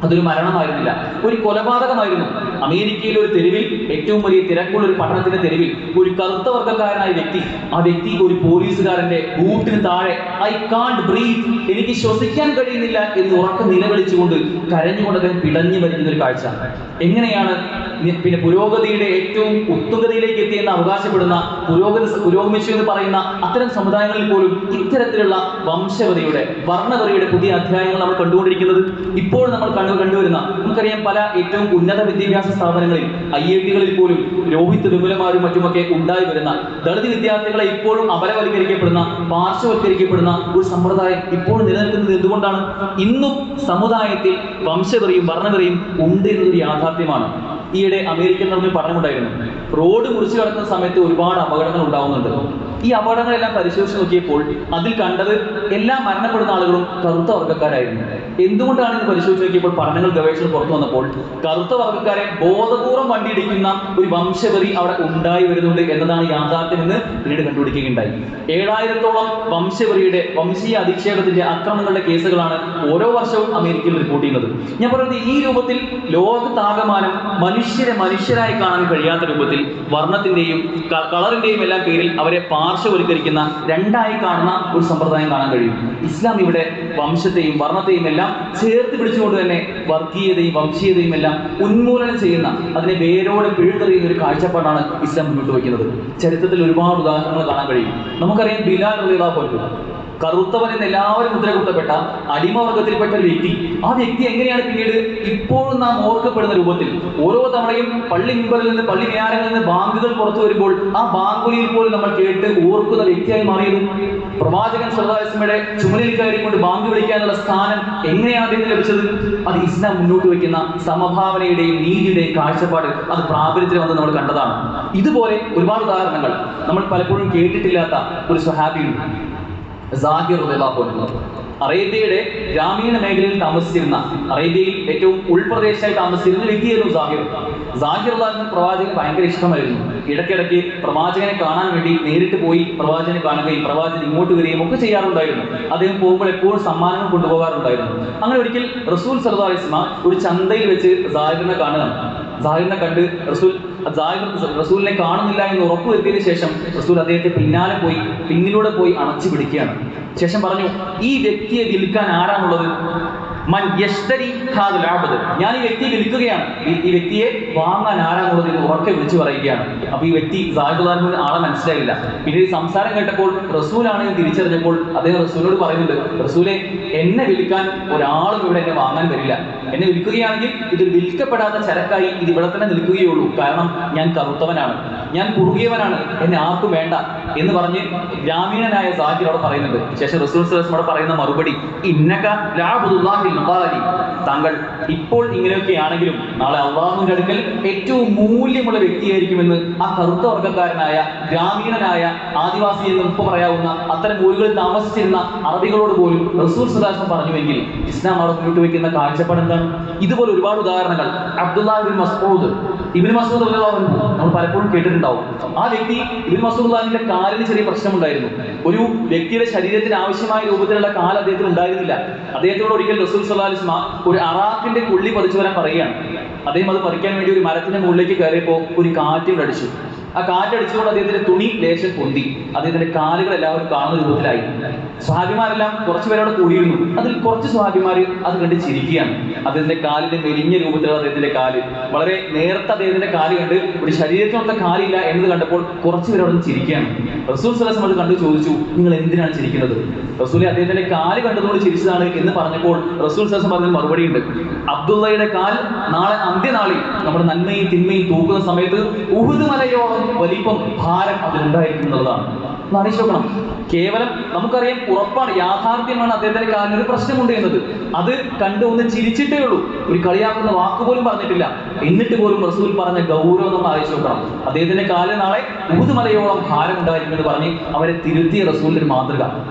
അതൊരു മരണമായിരുന്നില്ല, ഒരു കൊലപാതകമായിരുന്നു. അമേരിക്കയിലെ ഒരു തെരുവിൽ, ഏറ്റവും വലിയ തിരക്കുള്ള ഒരു പട്ടണത്തിന്റെ തെരുവിൽ ഒരു കറുത്ത വർഗ്ഗക്കാരനായ വ്യക്തി, ആ വ്യക്തി ഒരു പോലീസുകാരന്റെ ബൂട്ടിന് താഴെ ഐ കാണ്ട് ബ്രീത്ത്, എനിക്ക് ശ്വസിക്കാൻ കഴിയുന്നില്ല എന്ന് ഉറക്കെ നിലവിളിച്ചുകൊണ്ട് കരഞ്ഞുകൊണ്ട് പിടഞ്ഞു മരിക്കുന്ന ഒരു കാഴ്ച. എങ്ങനെയാണ് പുരോഗതിയുടെ ഏറ്റവും ഉത്തുംഗതയിലേക്ക് എത്തിയെന്ന് അവകാശപ്പെടുന്ന, പുരോഗമിച്ചു എന്ന് പറയുന്ന അത്തരം സമുദായങ്ങളിൽ പോലും ഇത്തരത്തിലുള്ള വംശവതയുടെ, വർണ്ണവതയുടെ പുതിയ അധ്യായങ്ങൾ നമ്മൾ കണ്ടുകൊണ്ടിരിക്കുന്നത്? ഇപ്പോൾ നമ്മൾ കണ്ടുവരുന്ന, നമുക്കറിയാം, പല ഏറ്റവും ഉന്നത വിദ്യാഭ്യാസ സ്ഥാപനങ്ങളിൽ, IIT-കളിൽ പോലും രോഹിത് വെമുലമാരും മറ്റുമൊക്കെ ഉണ്ടായി വരുന്ന ദളിത് വിദ്യാർത്ഥികളെ ഇപ്പോഴും അപരവൽക്കരിക്കപ്പെടുന്ന, പാർശ്വവൽക്കരിക്കപ്പെടുന്ന ഒരു സമ്പ്രദായം ഇപ്പോഴും നിലനിൽക്കുന്നത് എന്തുകൊണ്ടാണ്? ഇന്നും സമുദായത്തിൽ വംശവെറിയും വർണ്ണവെറിയും ഉണ്ട് എന്നതൊരു യാഥാർത്ഥ്യമാണ്. ഈയിടെ അമേരിക്കൻ നമ്മൾ പഠനമുണ്ടായിരുന്നു. റോഡ് മുറിച്ചു കടക്കുന്ന സമയത്ത് ഒരുപാട് അപകടങ്ങൾ ഉണ്ടാവുന്നുണ്ട്. ഈ അപകടങ്ങളെല്ലാം പരിശോധിച്ച് നോക്കിയപ്പോൾ അതിൽ കണ്ടത് എല്ലാ മരണപ്പെടുന്ന ആളുകളും കറുത്ത വർഗ്ഗക്കാരായിരുന്നു. എന്തുകൊണ്ടാണ് ഇത് പരിശോധിച്ച് നോക്കിയപ്പോൾ പഠനങ്ങൾ, ഗവേഷണം പുറത്തു വന്നപ്പോൾ കറുത്ത വർഗ്ഗക്കാരെ ബോധപൂർവ്വം വണ്ടിയിടിക്കുന്ന ഒരു വംശവെറി അവിടെ ഉണ്ടായി വരുന്നുണ്ട് എന്നതാണ് യാഥാർത്ഥ്യം എന്ന് പിന്നീട് കണ്ടുപിടിക്കുകയുണ്ടായി. 7000-ഓളം വംശവെറിയുടെ, വംശീയ അധിക്ഷേപത്തിന്റെ, അക്രമങ്ങളുടെ കേസുകളാണ് ഓരോ വർഷവും അമേരിക്കയിൽ റിപ്പോർട്ട് ചെയ്യുന്നത്. ഞാൻ പറയുന്നത്, ഈ രൂപത്തിൽ ലോകത്താകമാനം മനുഷ്യരായി കാണാൻ കഴിയാത്ത രൂപത്തിൽ വർണ്ണത്തിന്റെയും കളറിന്റെയും എല്ലാം പേരിൽ അവരെ പാർശ്വവൽക്കരിക്കുന്ന, രണ്ടായി കാണുന്ന ഒരു സമ്പ്രദായം കാണാൻ കഴിയും. ഇസ്ലാം ഇവിടെ വംശത്തെയും വർണ്ണത്തെയും എല്ലാം ചേർത്ത് പിടിച്ചുകൊണ്ട് തന്നെ വർഗീയതയും വംശീയതയും എല്ലാം ഉന്മൂലനം ചെയ്യുന്ന, അതിനെ വേരോടെ പിഴുതെറിയുന്ന ഒരു കാഴ്ചപ്പാടാണ് ഇസ്ലാം മുന്നോട്ട് വയ്ക്കുന്നത്. ചരിത്രത്തിൽ ഒരുപാട് ഉദാഹരണങ്ങൾ കാണാൻ കഴിയും. നമുക്കറിയാം, ബിലാൽ റളിയല്ലാഹു അൻഹു, കറുത്തവൻ എന്ന് എല്ലാവരും മുദ്രകുത്തപ്പെട്ട അടിമവർഗത്തിൽപ്പെട്ട ഒരു വ്യക്തി. ആ വ്യക്തി എങ്ങനെയാണ് പിന്നീട് ഇപ്പോഴും നാം ഓർക്കപ്പെടുന്ന രൂപത്തിൽ ഓരോ തവണയും പള്ളി മിമ്പറിൽ നിന്ന്, പള്ളി മിനാരങ്ങളിൽ നിന്ന് ബാങ്കുകൾ പുറത്തു വരുമ്പോൾ ആ ബാങ്കുലിയിൽ പോലും നമ്മൾ കേട്ട് ഓർക്കുന്ന വ്യക്തിയായി മാറിയത്? പ്രവാചകൻ സല്ലല്ലാഹു അലൈഹി വസല്ലമയുടെ ചുമലിൽ കയറിക്കൊണ്ട് ബാങ്ക് വിളിക്കാനുള്ള സ്ഥാനം എങ്ങനെയാണ് അതിന് ലഭിച്ചത്? അത് ഇസ്ലാം മുന്നോട്ട് വയ്ക്കുന്ന സമഭാവനയുടെയും നീതിയുടെയും കാഴ്ചപ്പാട് അത് പ്രാബല്യത്തിൽ വന്ന് നമ്മൾ കണ്ടതാണ്. ഇതുപോലെ ഒരുപാട് ഉദാഹരണങ്ങൾ നമ്മൾ പലപ്പോഴും കേട്ടിട്ടില്ലാത്ത ഒരു സ്വഹാബിയുണ്ട്, സാഹിർ റളിയല്ലാഹു അൻഹു. അറേബ്യയുടെ ഗ്രാമീണ മേഖലയിൽ താമസിച്ചിരുന്ന, അറേബ്യയിൽ ഏറ്റവും ഉൾപ്രദേശത്തായി താമസിച്ചിരുന്ന വ്യക്തിയായിരുന്നു സാഹിർ. റളിയല്ലാഹു പ്രവാചകന് ഭയങ്കര ഇഷ്ടമായിരുന്നു. ഇടയ്ക്കിടയ്ക്ക് പ്രവാചകനെ കാണാൻ വേണ്ടി നേരിട്ട് പോയി പ്രവാചകനെ കാണുകയും പ്രവാചകൻ ഇങ്ങോട്ട് വരികയും ഒക്കെ ചെയ്യാറുണ്ടായിരുന്നു. അദ്ദേഹം പോകുമ്പോൾ എപ്പോഴും സമ്മാനങ്ങൾ കൊണ്ടുപോകാറുണ്ടായിരുന്നു. അങ്ങനെ ഒരിക്കൽ റസൂൽ സല്ലല്ലാഹു അലൈഹി വസല്ലം ഒരു ചന്തയിൽ വെച്ച് സാഹിറിനെ കാണുകയാണ്. സാഹിറിനെ കണ്ട് റസൂലിനെ കാണുന്നില്ല എന്ന് ഉറപ്പ് വരുത്തിയതിനു ശേഷം റസൂൽ അദ്ദേഹത്തെ പിന്നിലൂടെ പോയി അണച്ചു പിടിക്കുകയാണ്. ശേഷം പറഞ്ഞു, ഈ വ്യക്തിയെ വിൽക്കാൻ ആരാണുള്ളത്? ഞാൻ ഈ വ്യക്തിയെ വിൽക്കുകയാണ്, ഈ വ്യക്തിയെ വാങ്ങാൻ ആരാണുള്ളത് എന്ന് ഉറക്കെ വിളിച്ചു പറയുകയാണ്. അപ്പൊ ഈ വ്യക്തി സാഹിബ് ആളെ മനസ്സിലായില്ല. പിന്നീട് സംസാരം കേട്ടപ്പോൾ റസൂലാണെന്ന് തിരിച്ചറിഞ്ഞപ്പോൾ അദ്ദേഹം റസൂലിനോട് പറയുന്നുണ്ട്, റസൂലെ, എന്നെ വിൽക്കാൻ ഒരാളും ഇവിടെ എന്നെ വാങ്ങാൻ വരില്ല. എന്നെ വിൽക്കുകയാണെങ്കിൽ ഇതൊരു വിൽക്കപ്പെടാത്ത ചരക്കായി ഇത് ഇവിടെ തന്നെ നിൽക്കുകയുള്ളൂ. കാരണം ഞാൻ കറുത്തവനാണ്, ഞാൻ കുറുകിയവനാണ്, എന്നെ ആർക്കും വേണ്ട എന്ന് പറഞ്ഞ് ഗ്രാമീണനായ സാഹിബ് പറയുന്നുണ്ട്. ശേഷം റസൂൽ സല്ലല്ലാഹു അലൈഹി വസല്ലം പറയുന്ന മറുപടി, ഇന്നക ലഅബ്ദുല്ലാഹിൽ മുഖാലി, താങ്കൾ ഇപ്പോൾ ഇങ്ങനെയൊക്കെയാണെങ്കിലും നാളെ അള്ളാഹുവിന്റെ അടുക്കൽ ഏറ്റവും മൂല്യമുള്ള വ്യക്തിയായിരിക്കുമെന്ന് ആ കറുത്ത വർഗ്ഗക്കാരനായ, ഗ്രാമീണനായ, ആദിവാസി എന്ന് ഇപ്പൊ പറയാവുന്ന അത്തരം ഊരുകളിൽ താമസിച്ചിരുന്ന അറബികളോട് പോലും റസൂൽ സല്ലല്ലാഹു അലൈഹി വസല്ലം പറഞ്ഞു. എങ്കിൽ ഇസ്ലാം അവിടെ മുന്നോട്ട് വയ്ക്കുന്ന കാഴ്ചപ്പാട് എന്താണ്? ഇതുപോലെ ഒരുപാട് ഉദാഹരണങ്ങൾ. അബ്ദുല്ലാഹ് ഇബ്നു മസ്ഊദ് റളിയല്ലാഹു അൻഹു നമ്മൾ പലപ്പോഴും കേട്ടിട്ടുണ്ടാവും. ആ വ്യക്തി, ഇബ്നു മസ്ഊദിന്റെ കാലിന് ചെറിയ പ്രശ്നമുണ്ടായിരുന്നു. ഒരു വ്യക്തിയുടെ ശരീരത്തിന് ആവശ്യമായ രൂപത്തിലുള്ള കാൽ അദ്ദേഹത്തിന് ഉണ്ടായിരുന്നില്ല. അദ്ദേഹത്തോട് ഒരിക്കൽ റസൂൽ സല്ലല്ലാഹു അലൈഹി വസല്ലം ഒരു അറാഖിന്റെ കൊള്ളി പറിച്ചു വരാൻ പറയുകയാണ്. അദ്ദേഹം അത് പറിക്കാൻ വേണ്ടി ഒരു മരത്തിന്റെ മുകളിലേക്ക് കയറിയപ്പോൾ ഒരു കാറ്റ് അടിച്ചു. ആ കാറ്റടിച്ചുകൊണ്ട് അദ്ദേഹത്തിന്റെ തുണി ലേശം പൊന്തി, അദ്ദേഹത്തിന്റെ കാലുകൾ എല്ലാവരും കാണുന്ന രൂപത്തിലായി. സ്വഹാബിമാരെല്ലാം കുറച്ചുപേരോട് കൂടിയിരുന്നു. അതിൽ കുറച്ച് സ്വഹാബിമാർ അത് കണ്ട് ചിരിക്കുകയാണ്. അദ്ദേഹത്തിന്റെ കാലിന്റെ മെലിഞ്ഞ രൂപത്തിലുള്ള അദ്ദേഹത്തിന്റെ കാല്, വളരെ നേരത്തെ അദ്ദേഹത്തിന്റെ കാല് കണ്ട് ഒരു ശരീരത്തിനൊത്ത കാലില്ല എന്ന് കണ്ടപ്പോൾ കുറച്ചുപേരോട് ചിരിക്കുകയാണ്. റസൂൽ സ്വല്ലല്ലാഹു അലൈഹി വസല്ലം കണ്ടു ചോദിച്ചു, നിങ്ങൾ എന്തിനാണ് ചിരിക്കുന്നത്? റസൂലെ അദ്ദേഹത്തിന്റെ കാല് കണ്ടതുകൊണ്ട് ചിരിച്ചതാണ് എന്ന് പറഞ്ഞപ്പോൾ റസൂൽ സ്വല്ലല്ലാഹു അലൈഹി വസല്ലം പറഞ്ഞ മറുപടി ഉണ്ട്, അബ്ദുള്ളയുടെ കാൽ നാളെ അന്ത്യനാളിൽ നമ്മുടെ നന്മയും തിന്മയും തൂക്കുന്ന സമയത്ത് ഉഹുദ് മലയോളം വലിപ്പം ഭാരം അതിലുണ്ടായിരിക്കും എന്നുള്ളതാണ്. ആലോചിച്ച് നോക്കണം. കേവലം നമുക്കറിയാം, ഉറപ്പാണ്, യാഥാർത്ഥ്യമാണ് അദ്ദേഹത്തിന്റെ കാലിന് ഒരു പ്രശ്നമുണ്ട് എന്നത്. അത് കണ്ട് ഒന്ന് ചിരിച്ചിട്ടേ ഉള്ളൂ, ഒരു കളിയാക്കുന്ന വാക്കുപോലും പറഞ്ഞിട്ടില്ല. എന്നിട്ട് പോലും റസൂൽ പറഞ്ഞ ഗൗരവം നമ്മൾ ആലോചിച്ച് നോക്കണം. അദ്ദേഹത്തിന്റെ കാലിന് നാളെ ഉഹുദ് മലയോളം ഭാരം ഉണ്ടായിരിക്കും എന്ന് പറഞ്ഞ് അവരെ തിരുത്തിയ റസൂലിന്റെ ഒരു മാതൃക.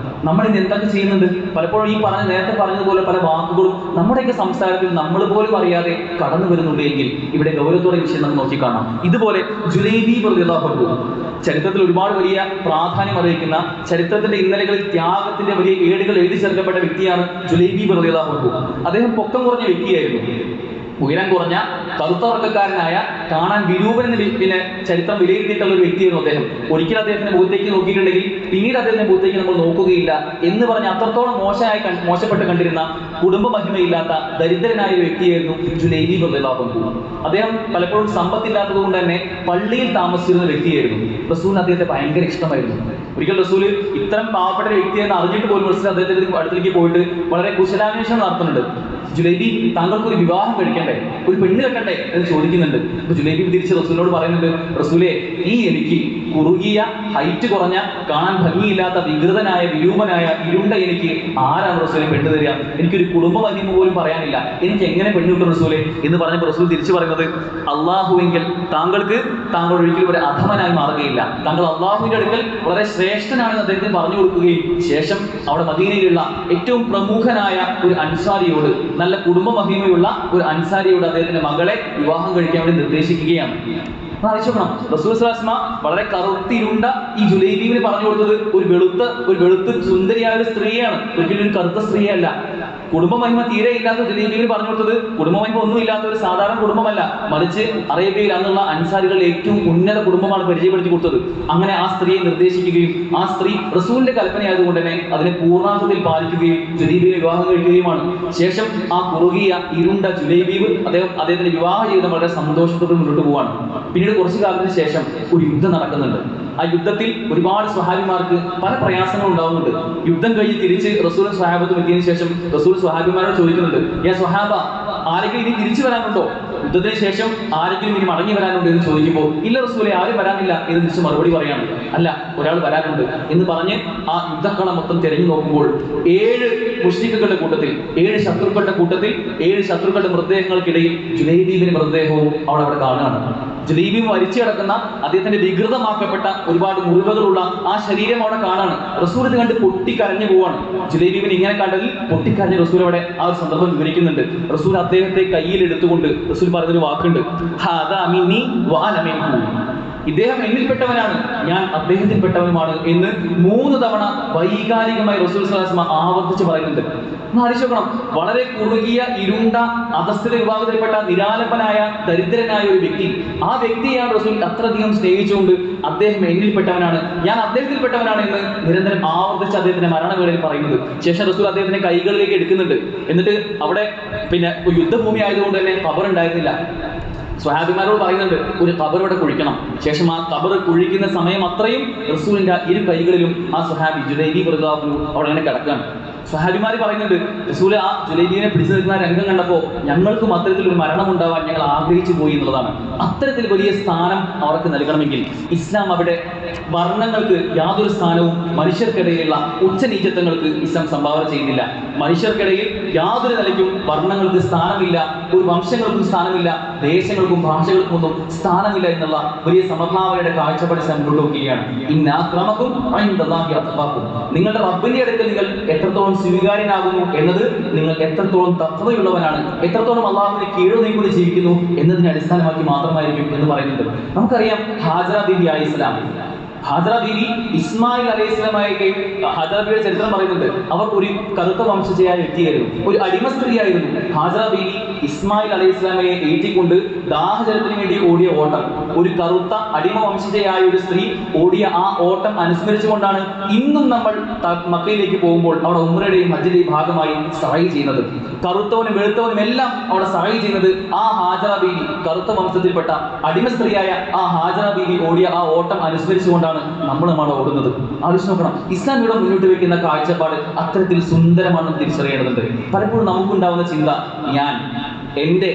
നമ്മൾ ഇന്ന് എന്തൊക്കെ ചെയ്യുന്നുണ്ട്? പലപ്പോഴും ഈ നേരത്തെ പറഞ്ഞതുപോലെ പല വാക്കുകളും നമ്മുടെയൊക്കെ സംസാരത്തിൽ നമ്മൾ പോലും അറിയാതെ കടന്നു വരുന്നുണ്ട് എങ്കിൽ ഇവിടെ ഗൗരവത്തോടെ വിഷയം നമുക്ക് നോക്കിക്കാണാം. ഇതുപോലെ ജുലൈബി റളിയല്ലാഹു അൻഹു ചരിത്രത്തിൽ ഒരുപാട് വലിയ പ്രാധാന്യം അറിയിക്കുന്ന, ചരിത്രത്തിന്റെ ഇന്നലകളിൽ ത്യാഗത്തിന്റെ വലിയ ഏടുകൾ എഴുതി ചേർക്കപ്പെട്ട വ്യക്തിയാണ് ജുലൈബി റളിയല്ലാഹു അൻഹു. അദ്ദേഹം പൊക്കം കുറഞ്ഞ വ്യക്തിയായിരുന്നു. ഉയരം കുറഞ്ഞ കറുത്ത വർഗ്ഗക്കാരനായ, കാണാൻ വിരൂപനെന്ന് പിന്നെ ചരിത്രം വിലയിരുത്തിയിട്ടുള്ള ഒരു വ്യക്തിയായിരുന്നു അദ്ദേഹം. ഒരിക്കലും അദ്ദേഹത്തിന്റെ മുഖത്തേക്ക് നോക്കിയിട്ടുണ്ടെങ്കിൽ പിന്നീട് അദ്ദേഹത്തിന്റെ മുഖത്തേക്ക് നമ്മൾ നോക്കുകയില്ല എന്ന് പറഞ്ഞ് അത്രത്തോളം മോശപ്പെട്ട് കണ്ടിരുന്ന, കുടുംബ മഹിമയില്ലാത്ത ദരിദ്രനായ ഒരു വ്യക്തിയായിരുന്നു ജുലൈബി റളിയല്ലാഹു അൻഹു. അദ്ദേഹം പലപ്പോഴും സമ്പത്തില്ലാത്തത് കൊണ്ട് തന്നെ പള്ളിയിൽ താമസിച്ചിരുന്ന വ്യക്തിയായിരുന്നു. റസൂലിന് അദ്ദേഹത്തെ ഭയങ്കര ഇഷ്ടമായിരുന്നു. ഒരിക്കൽ റസൂല് ഇത്തരം പാവപ്പെട്ട വ്യക്തിയെന്ന് അറിഞ്ഞിട്ട് പോലും റസൂൽ അദ്ദേഹത്തിന്റെ അടുത്തേക്ക് പോയിട്ട് വളരെ കുശലാന്വേഷണം നടത്തുന്നുണ്ട്. ജുലൈബി, താങ്കൾക്ക് ഒരു വിവാഹം കഴിക്കണ്ടേ, ഒരു പെണ്ണ് കെട്ടണ്ടേ എന്ന് ചോദിക്കുന്നുണ്ട്. അപ്പൊ ജുലൈബി തിരിച്ച് റസൂലിനോട് പറയുന്നുണ്ട്, റസൂലെ, എനിക്ക് കുറുകിയ, ഹൈറ്റ് കുറഞ്ഞ, കാണാൻ ഭംഗിയില്ലാത്ത, വികൃതനായ, വിരൂപനായ, ഇരുണ്ട എനിക്ക് ആരാണ് റസൂലെ പെണ്ണ് തരിക? എനിക്കൊരു കുടുംബ മഹിമ പോലും പറയാനില്ല, എനിക്ക് എങ്ങനെ പെണ്ണ് കിട്ടും റസൂലെ എന്ന് പറഞ്ഞപ്പോൾ റസൂൽ തിരിച്ചു പറയുന്നത്, അള്ളാഹുവെങ്കിൽ താങ്കൾ ഒരിക്കലും ഒരു അധമനായി മാറുകയില്ല, താങ്കൾ അള്ളാഹുവിന്റെ അടുക്കൽ വളരെ ശ്രേഷ്ഠനാണെന്ന് അദ്ദേഹത്തിന് പറഞ്ഞു കൊടുക്കുകയും ശേഷം അവിടെ മദീനയിലുള്ള ഏറ്റവും പ്രമുഖനായ ഒരു അൻസാരിയോട്, നല്ല കുടുംബ മഹിമയുള്ള ഒരു അൻസാരിയോട് അദ്ദേഹത്തിന്റെ മകളെ വിവാഹം കഴിക്കാൻ വേണ്ടി നിർദ്ദേശിക്കുകയാണ്. ആലോചിക്കണം, റസൂൽ സ്വല്ലല്ലാഹു അലൈഹി വസല്ലം വളരെ കറുത്തിരുണ്ട ഈ ജുലൈബിനെ പറഞ്ഞു കൊടുത്തത് ഒരു വെളുത്ത് സുന്ദരിയായ ഒരു സ്ത്രീയാണ്, ഒരിക്കലും ഒരു കറുത്ത സ്ത്രീയല്ല. കുടുംബ മഹിമ തീരെ ഇല്ലാത്ത ജുലൈബിനെ പറഞ്ഞു കൊടുത്തത് കുടുംബ മഹിമ ഒന്നും ഇല്ലാത്ത ഒരു സാധാരണ കുടുംബമല്ല, മറിച്ച് അറേബ്യയിൽ അന്നുള്ള അൻസാരികളുടെ ഏറ്റവും ഉന്നത കുടുംബമാണ് പരിചയപ്പെടുത്തി കൊടുത്തത്. അങ്ങനെ ആ സ്ത്രീയെ നിർദ്ദേശിക്കുകയും ആ സ്ത്രീ റസൂലിന്റെ കൽപ്പനയായതുകൊണ്ട് തന്നെ അതിനെ പൂർണ്ണാർത്ഥത്തിൽ പാലിക്കുകയും ജുലൈബിയെ വിവാഹം കഴിക്കുകയുമാണ്. ശേഷം ആ കുറുകിയ ഇരുണ്ട ജുലൈബീബ് അദ്ദേഹത്തിന്റെ വിവാഹ ജീവിതം വളരെ സന്തോഷത്തോടെ മുന്നോട്ട് പോവാണ്. പിന്നീട് കുറച്ചു കാലത്തിന് ശേഷം ഒരു യുദ്ധം നടക്കുന്നുണ്ട്. ആ യുദ്ധത്തിൽ ഒരുപാട് സ്വഹാബിമാർക്ക് പല പ്രയാസങ്ങളും ഉണ്ടാവുന്നുണ്ട്. യുദ്ധം കഴിഞ്ഞ് തിരിച്ച് റസൂലും സ്വഹാബത്തും എത്തിയതിനു ശേഷം റസൂൽ സ്വഹാബിമാരോട് ചോദിക്കുന്നുണ്ട്, സ്വഹാബ, ആരെങ്കിലും ഇനി തിരിച്ചു വരാനുണ്ടോ? യുദ്ധത്തിന് ശേഷം ആരെങ്കിലും ഇനി മടങ്ങി വരാനുണ്ടോ എന്ന് ചോദിക്കുമ്പോൾ, ഇല്ല റസൂലെ, ആരും വരാനില്ല എന്ന് തിരിച്ച് മറുപടി പറയാണ്. അല്ല, ഒരാൾ വരാനുണ്ട് എന്ന് പറഞ്ഞ് ആ യുദ്ധക്കളം മൊത്തം തിരഞ്ഞു നോക്കുമ്പോൾ 7 മുശ്രിക്കുകളുടെ കൂട്ടത്തിൽ, 7 ശത്രുക്കളുടെ കൂട്ടത്തിൽ 7 ശത്രുക്കളുടെ മൃതദേഹങ്ങൾക്കിടയിൽ ജുലൈബീബിന്റെ മൃതദേഹവും അവിടെ കാണുകയാണ്. ജുലൈബി മരിച്ചു കിടക്കുന്ന, അദ്ദേഹത്തിന്റെ വികൃതമാക്കപ്പെട്ട ഒരുപാട് മുറിവുകളുള്ള ആ ശരീരം അവിടെ കാണാണ്. റസൂൽ ഇത് കണ്ട് പൊട്ടിക്കരഞ്ഞു പോവാണ്. ജുലൈബിനെ ഇങ്ങനെ കണ്ടതിൽ പൊട്ടിക്കരഞ്ഞ റസൂൽ അവിടെ ആ ഒരു സന്ദർഭം വിവരിക്കുന്നുണ്ട്. റസൂൽ അദ്ദേഹത്തെ കയ്യിൽ എടുത്തുകൊണ്ട് റസൂൽ പറഞ്ഞൊരു വാക്കുണ്ട്, ഇദ്ദേഹം എന്നിൽപ്പെട്ടവനാണ്, ഞാൻ അദ്ദേഹത്തിൽപ്പെട്ടവനുമാണ് എന്ന് 3 തവണ വൈകാരികമായി റസൂൽ സ്വല്ലല്ലാഹു അലൈഹി വസല്ലം ആവർത്തിച്ച് പറയുന്നുണ്ട്. ആലോചിക്കണം, വളരെ കുറുകിയ, ഇരുണ്ട, അധസ്ഥിത വിഭാഗത്തിൽപ്പെട്ട നിരാലംബനായ, ദരിദ്രനായ ഒരു വ്യക്തി, ആ വ്യക്തിയാണ് റസൂൽ അത്രയധികം സ്നേഹിച്ചുകൊണ്ട് അദ്ദേഹം എന്നിൽപ്പെട്ടവനാണ്, ഞാൻ അദ്ദേഹത്തിൽപ്പെട്ടവനാണ് എന്ന് നിരന്തരം ആവർത്തിച്ച് അദ്ദേഹത്തിന്റെ മരണവേളയിൽ പറയുന്നത്. ശേഷം റസൂൽ അദ്ദേഹത്തിന്റെ കൈകളിലേക്ക് എടുക്കുന്നുണ്ട്. എന്നിട്ട് അവിടെ പിന്നെ യുദ്ധഭൂമി ആയതുകൊണ്ട് തന്നെ ഖബർ ഉണ്ടായിരുന്നില്ല. സ്വഹാബിമാരോട് പറയുന്നുണ്ട്, ഒരു ഖബർ ഇവിടെ കുഴിക്കണം. ശേഷം ആ ഖബർ കുഴിക്കുന്ന സമയം അത്രയും റസൂലിന്റെ ഇരു കൈകളിലും ആ സ്വഹാബി ജുലൈബി റളിയല്ലാഹു അൻഹു അവിടെ അങ്ങനെ കിടക്കുകയാണ്. സ്വഹാബിമാർ പറയുന്നുണ്ട്, റസൂല് ആ ജുലൈബിനെ പിടിച്ചു നിൽക്കുന്ന രംഗം കണ്ടപ്പോൾ ഞങ്ങൾക്കും അത്തരത്തിലൊരു മരണം ഉണ്ടാവാൻ ഞങ്ങൾ ആഗ്രഹിച്ചു പോയി എന്നുള്ളതാണ്. അത്തരത്തിൽ വലിയ സ്ഥാനം അവർക്ക് നൽകണമെങ്കിൽ ഇസ്ലാം അവിടെ വർണ്ണങ്ങൾക്ക് യാതൊരു സ്ഥാനവും, മനുഷ്യർക്കിടയിലുള്ള ഉച്ചനീചത്വങ്ങൾക്ക് ഇസ്ലാം സംഭാവന ചെയ്യുന്നില്ല. മനുഷ്യർക്കിടയിൽ യാതൊരു നിലയ്ക്കും വർണ്ണങ്ങൾക്ക് സ്ഥാനമില്ല, ഒരു വംശങ്ങൾക്കും സ്ഥാനമില്ല, ദേശങ്ങൾക്കും ഭാഷകൾക്കും ഒന്നും സ്ഥാനമില്ല എന്നുള്ള വലിയ സമഭാവനയുടെ കാഴ്ചപ്പാട് ഇസ്ലാം കൊണ്ടുപോവുകയാണ്. ഇന്നഅക്രമക്കും ഇൻദല്ലാഹി അത്ഖാക്കും, നിങ്ങളുടെ റബ്ബിന്റെ അടുക്കൽ നിങ്ങൾ എത്രത്തോളം സ്വീകാര്യനാകുന്നു എന്നത് നിങ്ങൾ എത്രത്തോളം തഖ്വയുള്ളവനാണ്, എത്രത്തോളം അള്ളാഹുവിനെ കീഴൊതുങ്ങിക്കൊണ്ട് ജീവിക്കുന്നു എന്നതിനെ അടിസ്ഥാനമാക്കി മാത്രമായിരിക്കും എന്ന് പറയുന്നുണ്ട്. നമുക്കറിയാം ഹാജറ ബീബി അലൈഹിസ്സലാം, ഹാജറ ബീവി ഇസ്മായിൽ അലൈഹിസ്സലാമയൊക്കെ ഹാജറ ബീവിയുടെ ചരിത്രം പറയുന്നുണ്ട്. അവർ ഒരു കറുത്ത വംശജയായ വ്യക്തിയായിരുന്നു, ഒരു അടിമ സ്ത്രീയായിരുന്നു. ഹാജറ ബീവി ഇസ്മായിൽ അലൈഹിസ്സലാമയെ ഏറ്റിക്കൊണ്ട് ദാഹജലത്തിന് വേണ്ടി ഓടിയ ഓട്ടം, ഒരു കറുത്ത അടിമ വംശജയായ ഒരു സ്ത്രീ ഓടിയ ആ ഓട്ടം അനുസ്മരിച്ചുകൊണ്ടാണ് ഇന്നും നമ്മൾ മക്കയിലേക്ക് പോകുമ്പോൾ അവിടെ ഉംറയുടെയും ഹജ്ജിന്റെയും ഭാഗമായി സഅയ് ചെയ്യുന്നത്. കറുത്തവനും വെളുത്തവനും എല്ലാം അവിടെ സഅയ് ചെയ്യുന്നത് ആ ഹാജറ ബീവി, കറുത്ത വംശത്തിൽപ്പെട്ട അടിമ സ്ത്രീയായ ആ ഹാജറ ബീവി ഓടിയ ആ ഓട്ടം അനുസ്മരിച്ചുകൊണ്ടാണ് നമ്മളുമാണ് ഓടുന്നത്. ആലോചിച്ച് നോക്കണം, ഇസ്ലാം ഇവിടെ മുന്നോട്ട് വെക്കുന്ന കാഴ്ചപ്പാട് അത്തരത്തിൽ സുന്ദരമാണെന്ന് തിരിച്ചറിയേണ്ടതുണ്ട്. പലപ്പോഴും നമുക്കുണ്ടാവുന്ന ചിന്ത ഞാൻ, എൻ്റെ,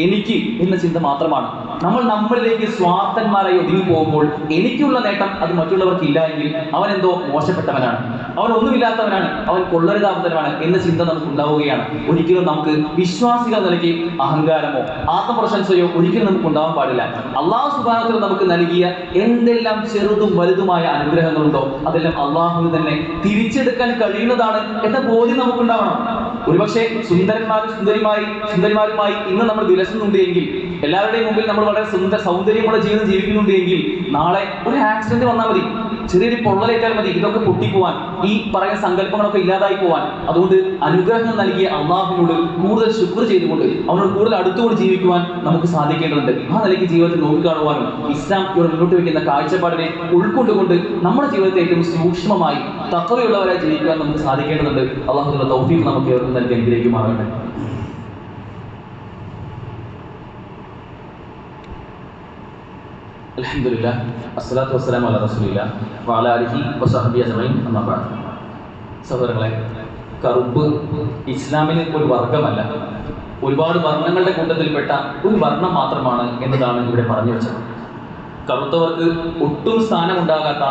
എനിക്ക് എന്ന ചിന്ത മാത്രമാണ്. നമ്മളിലേക്ക് സ്വാർത്ഥന്മാരായി ഒതുങ്ങി പോകുമ്പോൾ എനിക്കുള്ള നേട്ടം അത് മറ്റുള്ളവർക്ക് ഇല്ല എങ്കിൽ അവൻ എന്തോ മോശപ്പെട്ടവനാണ്, അവൻ ഒന്നുമില്ലാത്തവനാണ്, അവൻ കൊള്ളരുതാത്തവനാണ് എന്ന ചിന്ത നമുക്ക് ഉണ്ടാവുകയാണ്. ഒരിക്കലും നമുക്ക് വിശ്വാസികൾ നിലയ്ക്ക് അഹങ്കാരമോ ആത്മപ്രശംസയോ ഒരിക്കലും നമുക്ക് ഉണ്ടാവാൻ പാടില്ല. അള്ളാഹു സുബ്ഹാനഹു വ തആല നമുക്ക് നൽകിയ എന്തെല്ലാം ചെറുതും വലുതുമായ അനുഗ്രഹങ്ങളുണ്ടോ അതെല്ലാം അള്ളാഹുവിന് തന്നെ തിരിച്ചെടുക്കാൻ കഴിയുന്നതാണ് എന്ന ബോധ്യം നമുക്കുണ്ടാവണം. ഒരുപക്ഷെ സുന്ദരിമാരുമായി ഇന്ന് നമ്മൾ വിലസുന്നുണ്ട് എങ്കിൽ, എല്ലാവരുടെയും മുമ്പിൽ നമ്മൾ വളരെ സൗന്ദര്യമുള്ള ജീവിതം ജീവിക്കുന്നുണ്ട് എങ്കിൽ, നാളെ ഒരു ആക്സിഡന്റ് വന്നാൽ മതി, ചെറിയൊരു പൊള്ളലേറ്റാൽ മതി, ഇതൊക്കെ പൊട്ടിപ്പോവാൻ, ഈ പറയുന്ന സങ്കല്പങ്ങളൊക്കെ ഇല്ലാതായി പോവാൻ. അതുകൊണ്ട് അനുഗ്രഹങ്ങൾ നൽകിയ അള്ളാഹുവിനോട് കൂടുതൽ ശുക്ർ ചെയ്തുകൊണ്ട് അവനോട് കൂടുതൽ അടുത്തുകൊണ്ട് ജീവിക്കുവാൻ നമുക്ക് സാധിക്കേണ്ടതുണ്ട്. ആ നിലയ്ക്ക് ജീവിതത്തിൽ നോക്കിക്കാണുവാനും ഇസ്ലാം ഇവിടെ മുന്നോട്ട് വയ്ക്കുന്ന കാഴ്ചപ്പാടിനെ ഉൾക്കൊണ്ടുകൊണ്ട് നമ്മുടെ ജീവിതത്തെ ഏറ്റവും സൂക്ഷ്മമായി തഖ്വയുള്ളവരായി ജീവിക്കാൻ നമുക്ക് സാധിക്കേണ്ടതുണ്ട്. അള്ളാഹുവിന്റെ തൗഫീഖ് നമുക്ക് ഏവർക്കും നൽകി അനുഗ്രഹിക്കുമാറാകട്ടെ. അൽഹംദുലില്ലാഹ് അസ്സലാത്തു വസ്സലാമു അലാ റസൂലില്ലാഹ് വഅലാ ആലിഹി വസഹ്ബിഹി അജ്മഈൻ അമ്മാ ബഅദ്. സഹോദരങ്ങളെ, കറുപ്പ് ഇസ്ലാമിന് ഒരു വർഗമല്ല, ഒരുപാട് വർണ്ണങ്ങളുടെ കൂട്ടത്തിൽപ്പെട്ട ഒരു വർണ്ണം മാത്രമാണ് എന്നതാണ് ഇവിടെ പറഞ്ഞു വെച്ചത്. കറുത്തവർക്ക് ഒട്ടും സ്ഥാനമുണ്ടാകാത്ത,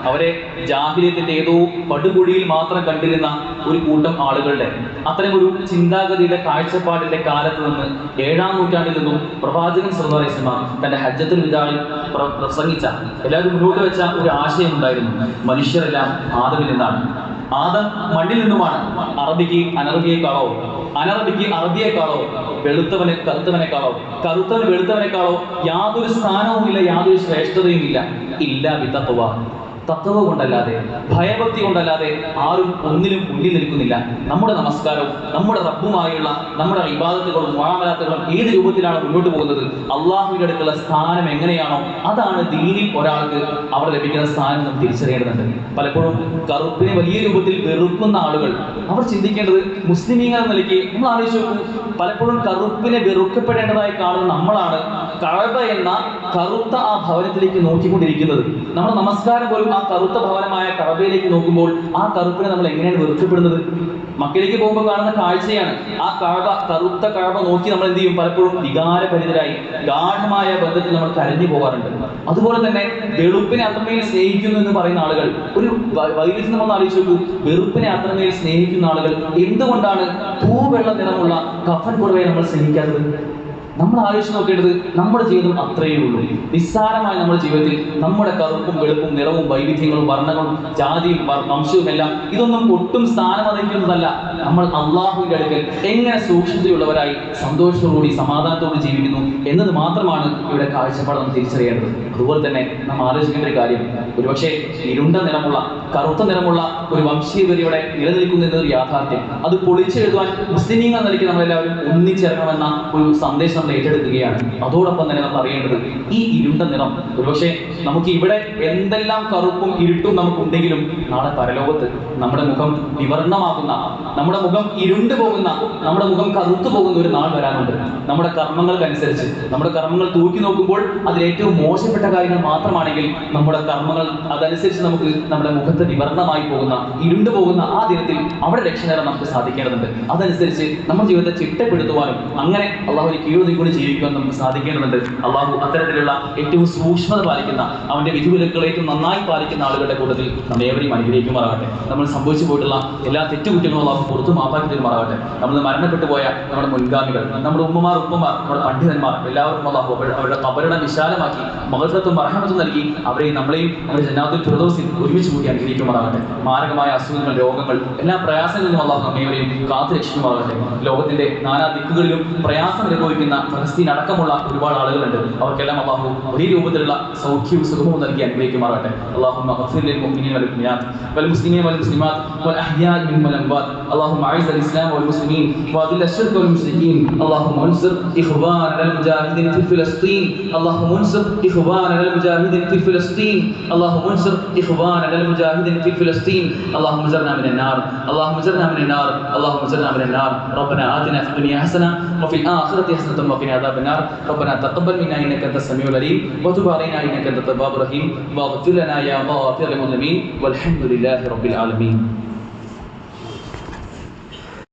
അവരെ ജാഹിലിയത്തിന്റെ ഏതോ പടുകുഴിയിൽ മാത്രം കണ്ടിരുന്ന ഒരു കൂട്ടം ആളുകളുടെ അത്തരമൊരു ചിന്താഗതിയുടെ കാഴ്ചപ്പാടിന്റെ കാലത്ത് നിന്ന് 7-ാം നൂറ്റാണ്ടിൽ നിന്നും പ്രവാചകൻ സല്ലല്ലാഹു അലൈഹി വസല്ലം തന്റെ ഹജ്ജത്തുൽ വിദാഇൽ പ്രസംഗിച്ച, എല്ലാവരും മുന്നോട്ട് വെച്ച ഒരു ആശയം ഉണ്ടായിരുന്നു. മനുഷ്യരെല്ലാം ആദമിൽ നിന്നാണ്, ആദം മണ്ണിൽ നിന്നുമാണ്. അറബിക്ക് അനറബിയേക്കാളോ, അനറബിക്ക് അറബിയേക്കാളോ, വെളുത്തവന് കറുത്തവനേക്കാളോ, കറുത്തവന് വെളുത്തവനേക്കാളോ യാതൊരു സ്ഥാനവുമില്ല, യാതൊരു ശ്രേഷ്ഠതയുമില്ല. ഇല്ല ബിത്തഖ്വ, തഖ്വ കൊണ്ടല്ലാതെ, ഭയഭക്തി കൊണ്ടല്ലാതെ ആരും ഒന്നിലും മുന്നിൽ നിൽക്കുന്നില്ല. നമ്മുടെ നമസ്കാരവും നമ്മുടെ റബ്ബുമായുള്ള നമ്മുടെ ഇബാദത്തുകളും മുആമലാത്തുകളും ഏത് രൂപത്തിലാണ് മുന്നോട്ട് പോകുന്നത്, അള്ളാഹുവിന്റെ അടുത്തുള്ള സ്ഥാനം എങ്ങനെയാണോ അതാണ് ദീനിൽ ഒരാൾക്ക് അവിടെ ലഭിക്കുന്ന സ്ഥാനം എന്ന് തിരിച്ചറിയേണ്ടതുണ്ട്. പലപ്പോഴും കറുപ്പിനെ വലിയ രൂപത്തിൽ വെറുക്കുന്ന ആളുകൾ, അവർ ചിന്തിക്കേണ്ടത് മുസ്ലിമീങ്ങൾ എന്ന നിലയ്ക്ക് നമ്മൾ ആലോചിച്ച് നോക്കും. പലപ്പോഴും കറുപ്പിനെ വെറുക്കപ്പെടേണ്ടതായി കാണുന്ന നമ്മളാണ് കഅബ എന്ന കറുത്ത ആ ഭവനത്തിലേക്ക് നോക്കിക്കൊണ്ടിരിക്കുന്നത്. നമ്മുടെ നമസ്കാരം പോലും ആ കറുത്ത ഭവനമായ കഅബയിലേക്ക് നോക്കുമ്പോൾ ആ കറുപ്പിനെ നമ്മൾ എങ്ങനെയാണ് വെറുക്കപ്പെടുന്നത്? മക്കയിലേക്ക് പോകുമ്പോൾ കാണുന്ന കാഴ്ചയാണ്. ആ കഅബ, കറുത്ത കഅബ നോക്കി നമ്മൾ എന്ത് ചെയ്യും? പലപ്പോഴും വികാരഭരിതരായി ഗാഢമായ ബന്ധത്തിൽ നമ്മൾ കരഞ്ഞു പോകാറുണ്ട്. അതുപോലെ തന്നെ വെളുപ്പിനെ അത്രമേൽ സ്നേഹിക്കുന്നു എന്ന് പറയുന്ന ആളുകൾ, ഒരു വൈവിധ്യം നമ്മൾ ആലോചിച്ച് നോക്കൂ. വെറുപ്പിനെ അത്രമേൽ സ്നേഹിക്കുന്ന ആളുകൾ എന്തുകൊണ്ടാണ് തൂവെള്ള നിറമുള്ള കഫൻ പുടവയെ നമ്മൾ സ്നേഹിക്കാത്തത്? നമ്മൾ ആലോചിച്ച് നോക്കേണ്ടത് നമ്മുടെ ജീവിതം അത്രയേ ഉള്ളൂ. നിസ്സാരമായ നമ്മുടെ ജീവിതത്തിൽ നമ്മുടെ കറുപ്പും വെളുപ്പും നിറവും വൈവിധ്യങ്ങളും വർണ്ണങ്ങളും ജാതിയും വംശവും എല്ലാം ഇതൊന്നും ഒട്ടും സ്ഥാനമറിയിക്കുന്നതല്ല. നമ്മൾ അള്ളാഹുവിന്റെ അടുക്കൽ എങ്ങനെ സൂക്ഷ്മതയുള്ളവരായി സന്തോഷത്തോടുകൂടി സമാധാനത്തോടെ ജീവിക്കുന്നു എന്നത് മാത്രമാണ് ഇവിടെ കാഴ്ചപ്പാട് നമ്മൾ തിരിച്ചറിയേണ്ടത്. അതുപോലെ തന്നെ നാം ആലോചിക്കേണ്ട ഒരു കാര്യം, ഒരുപക്ഷെ ഇരുണ്ട നിറമുള്ള, കറുത്ത നിറമുള്ള ഒരു വംശീയതയുടെ നിലനിൽക്കുന്നു എന്നൊരു യാഥാർത്ഥ്യം, അത് പൊളിച്ചെഴുതുവാൻ മുസ്ലിമീങ്ങൾ നിലയ്ക്ക് നമ്മളെല്ലാവരും ഒന്നിച്ചിറങ്ങണമെന്ന ഒരു സന്ദേശം ഏറ്റെടുക്കുകയാണ്. അതോടൊപ്പം തന്നെ നമ്മൾ അറിയേണ്ടത്, ഈ ഇരുണ്ട നിറം ഒരുപക്ഷെ നമുക്ക് ഇവിടെ എന്തെല്ലാം കറുപ്പും ഇരുട്ടും നമുക്കുണ്ടെങ്കിലും നാളെ പരലോകത്ത് നമ്മുടെ മുഖം വിവർണമാകുന്ന, നമ്മുടെ മുഖം ഇരുണ്ടു പോകുന്ന, നമ്മുടെ മുഖം കറുത്തു പോകുന്ന ഒരു നാൾ വരാനുണ്ട്. നമ്മുടെ കർമ്മങ്ങൾക്കനുസരിച്ച്, നമ്മുടെ കർമ്മങ്ങൾ തൂക്കി നോക്കുമ്പോൾ അതിൽ ഏറ്റവും മോശപ്പെട്ട കാര്യങ്ങൾ മാത്രമാണെങ്കിൽ നമ്മുടെ കർമ്മങ്ങൾ അതനുസരിച്ച് നമുക്ക് നമ്മുടെ മുഖത്ത് വിവർണമായി പോകുന്ന, ഇരുണ്ടു പോകുന്ന ആ ദിനത്തിൽ അവിടെ രക്ഷ നേടാൻ നമുക്ക് സാധിക്കേണ്ടതുണ്ട്. അതനുസരിച്ച് നമ്മുടെ ജീവിതത്തെ ചിട്ടപ്പെടുത്തുവാനും അങ്ങനെ അള്ളാഹുവിനെ കീഴൊതുക്കി ജീവിക്കാൻ നമുക്ക് സാധിക്കേണ്ടതുണ്ട്. അള്ളാഹു അത്തരത്തിലുള്ള ഏറ്റവും സൂക്ഷ്മത പാലിക്കുന്ന, അവന്റെ വിധിവിലക്കുകൾ ഏറ്റവും നന്നായി പാലിക്കുന്ന ആളുകളുടെ കൂട്ടത്തിൽ നമ്മൾ ഏവരെയും അനുഗ്രഹിക്കുമാറാകട്ടെ. നമ്മൾ സംഭവിച്ചു പോയിട്ടുള്ള എല്ലാ തെറ്റുകുറ്റങ്ങളും അള്ളാഹു പുറത്തു മാപ്പാക്കി തരുമാറാകട്ടെ. നമ്മൾ മരണപ്പെട്ടു പോയ നമ്മുടെ മുൻഗാമികൾ, നമ്മുടെ ഉമ്മമാർ, നമ്മുടെ പണ്ഡിതന്മാർ എല്ലാവർക്കും അള്ളാഹു അവരുടെ ഖബറിടം വിശാലമാക്കി മഗ്ഫിറത്തും റഹ്മത്തും നൽകി അവരെയും നമ്മളെയും അവരുടെ ജന്നാത്തുൽ ഫിർദൗസിൽ ഒരുമിച്ച് കൂടി അനുഗ്രഹിക്കുമാറാകട്ടെ. മാരകമായ അസുഖങ്ങൾ, രോഗങ്ങൾ, എല്ലാ പ്രയാസങ്ങളിലും അള്ളാഹു നമ്മേവരെയും കാത്തു രക്ഷിക്കുമാറാകട്ടെ. ലോകത്തിന്റെ നാനാ ദിക്കുകളിലും പ്രയാസം അനുഭവിക്കുന്ന ഫലസ്തീൻ അടക്കമുള്ള ഒരുപാട് ആളുകളുണ്ട്. അവർക്കെല്ലാം അള്ളാഹു വലിയ രൂപത്തിലുള്ള സൗഖ്യവും സുഖവും നൽകി അനുഗ്രഹിക്കുമാറാട്ടെ. اللهم اغفر للمؤمنين والمؤمنات والمسلمين والمسلمات والأحياء منهم والأموات. اللهم أعز الإسلام والمسلمين وأذل الشرك والمشركين. اللهم انصر إخواننا المجاهدين في فلسطين. اللهم انصر إخواننا المجاهدين في فلسطين. اللهم انصر إخواننا المجاهدين في فلسطين. اللهم اجرنا من النار. اللهم اجرنا من النار. اللهم اجرنا من النار. ربنا آتنا في الدنيا حسنة وفي الآخرة حسنة وقنا عذاب النار. ربنا تقبل منا إنك أنت السميع العليم وتب علينا إنك أنت التواب الرحيم واغفر لنا يا غافر المذنبين والحمد لله رب العالمين.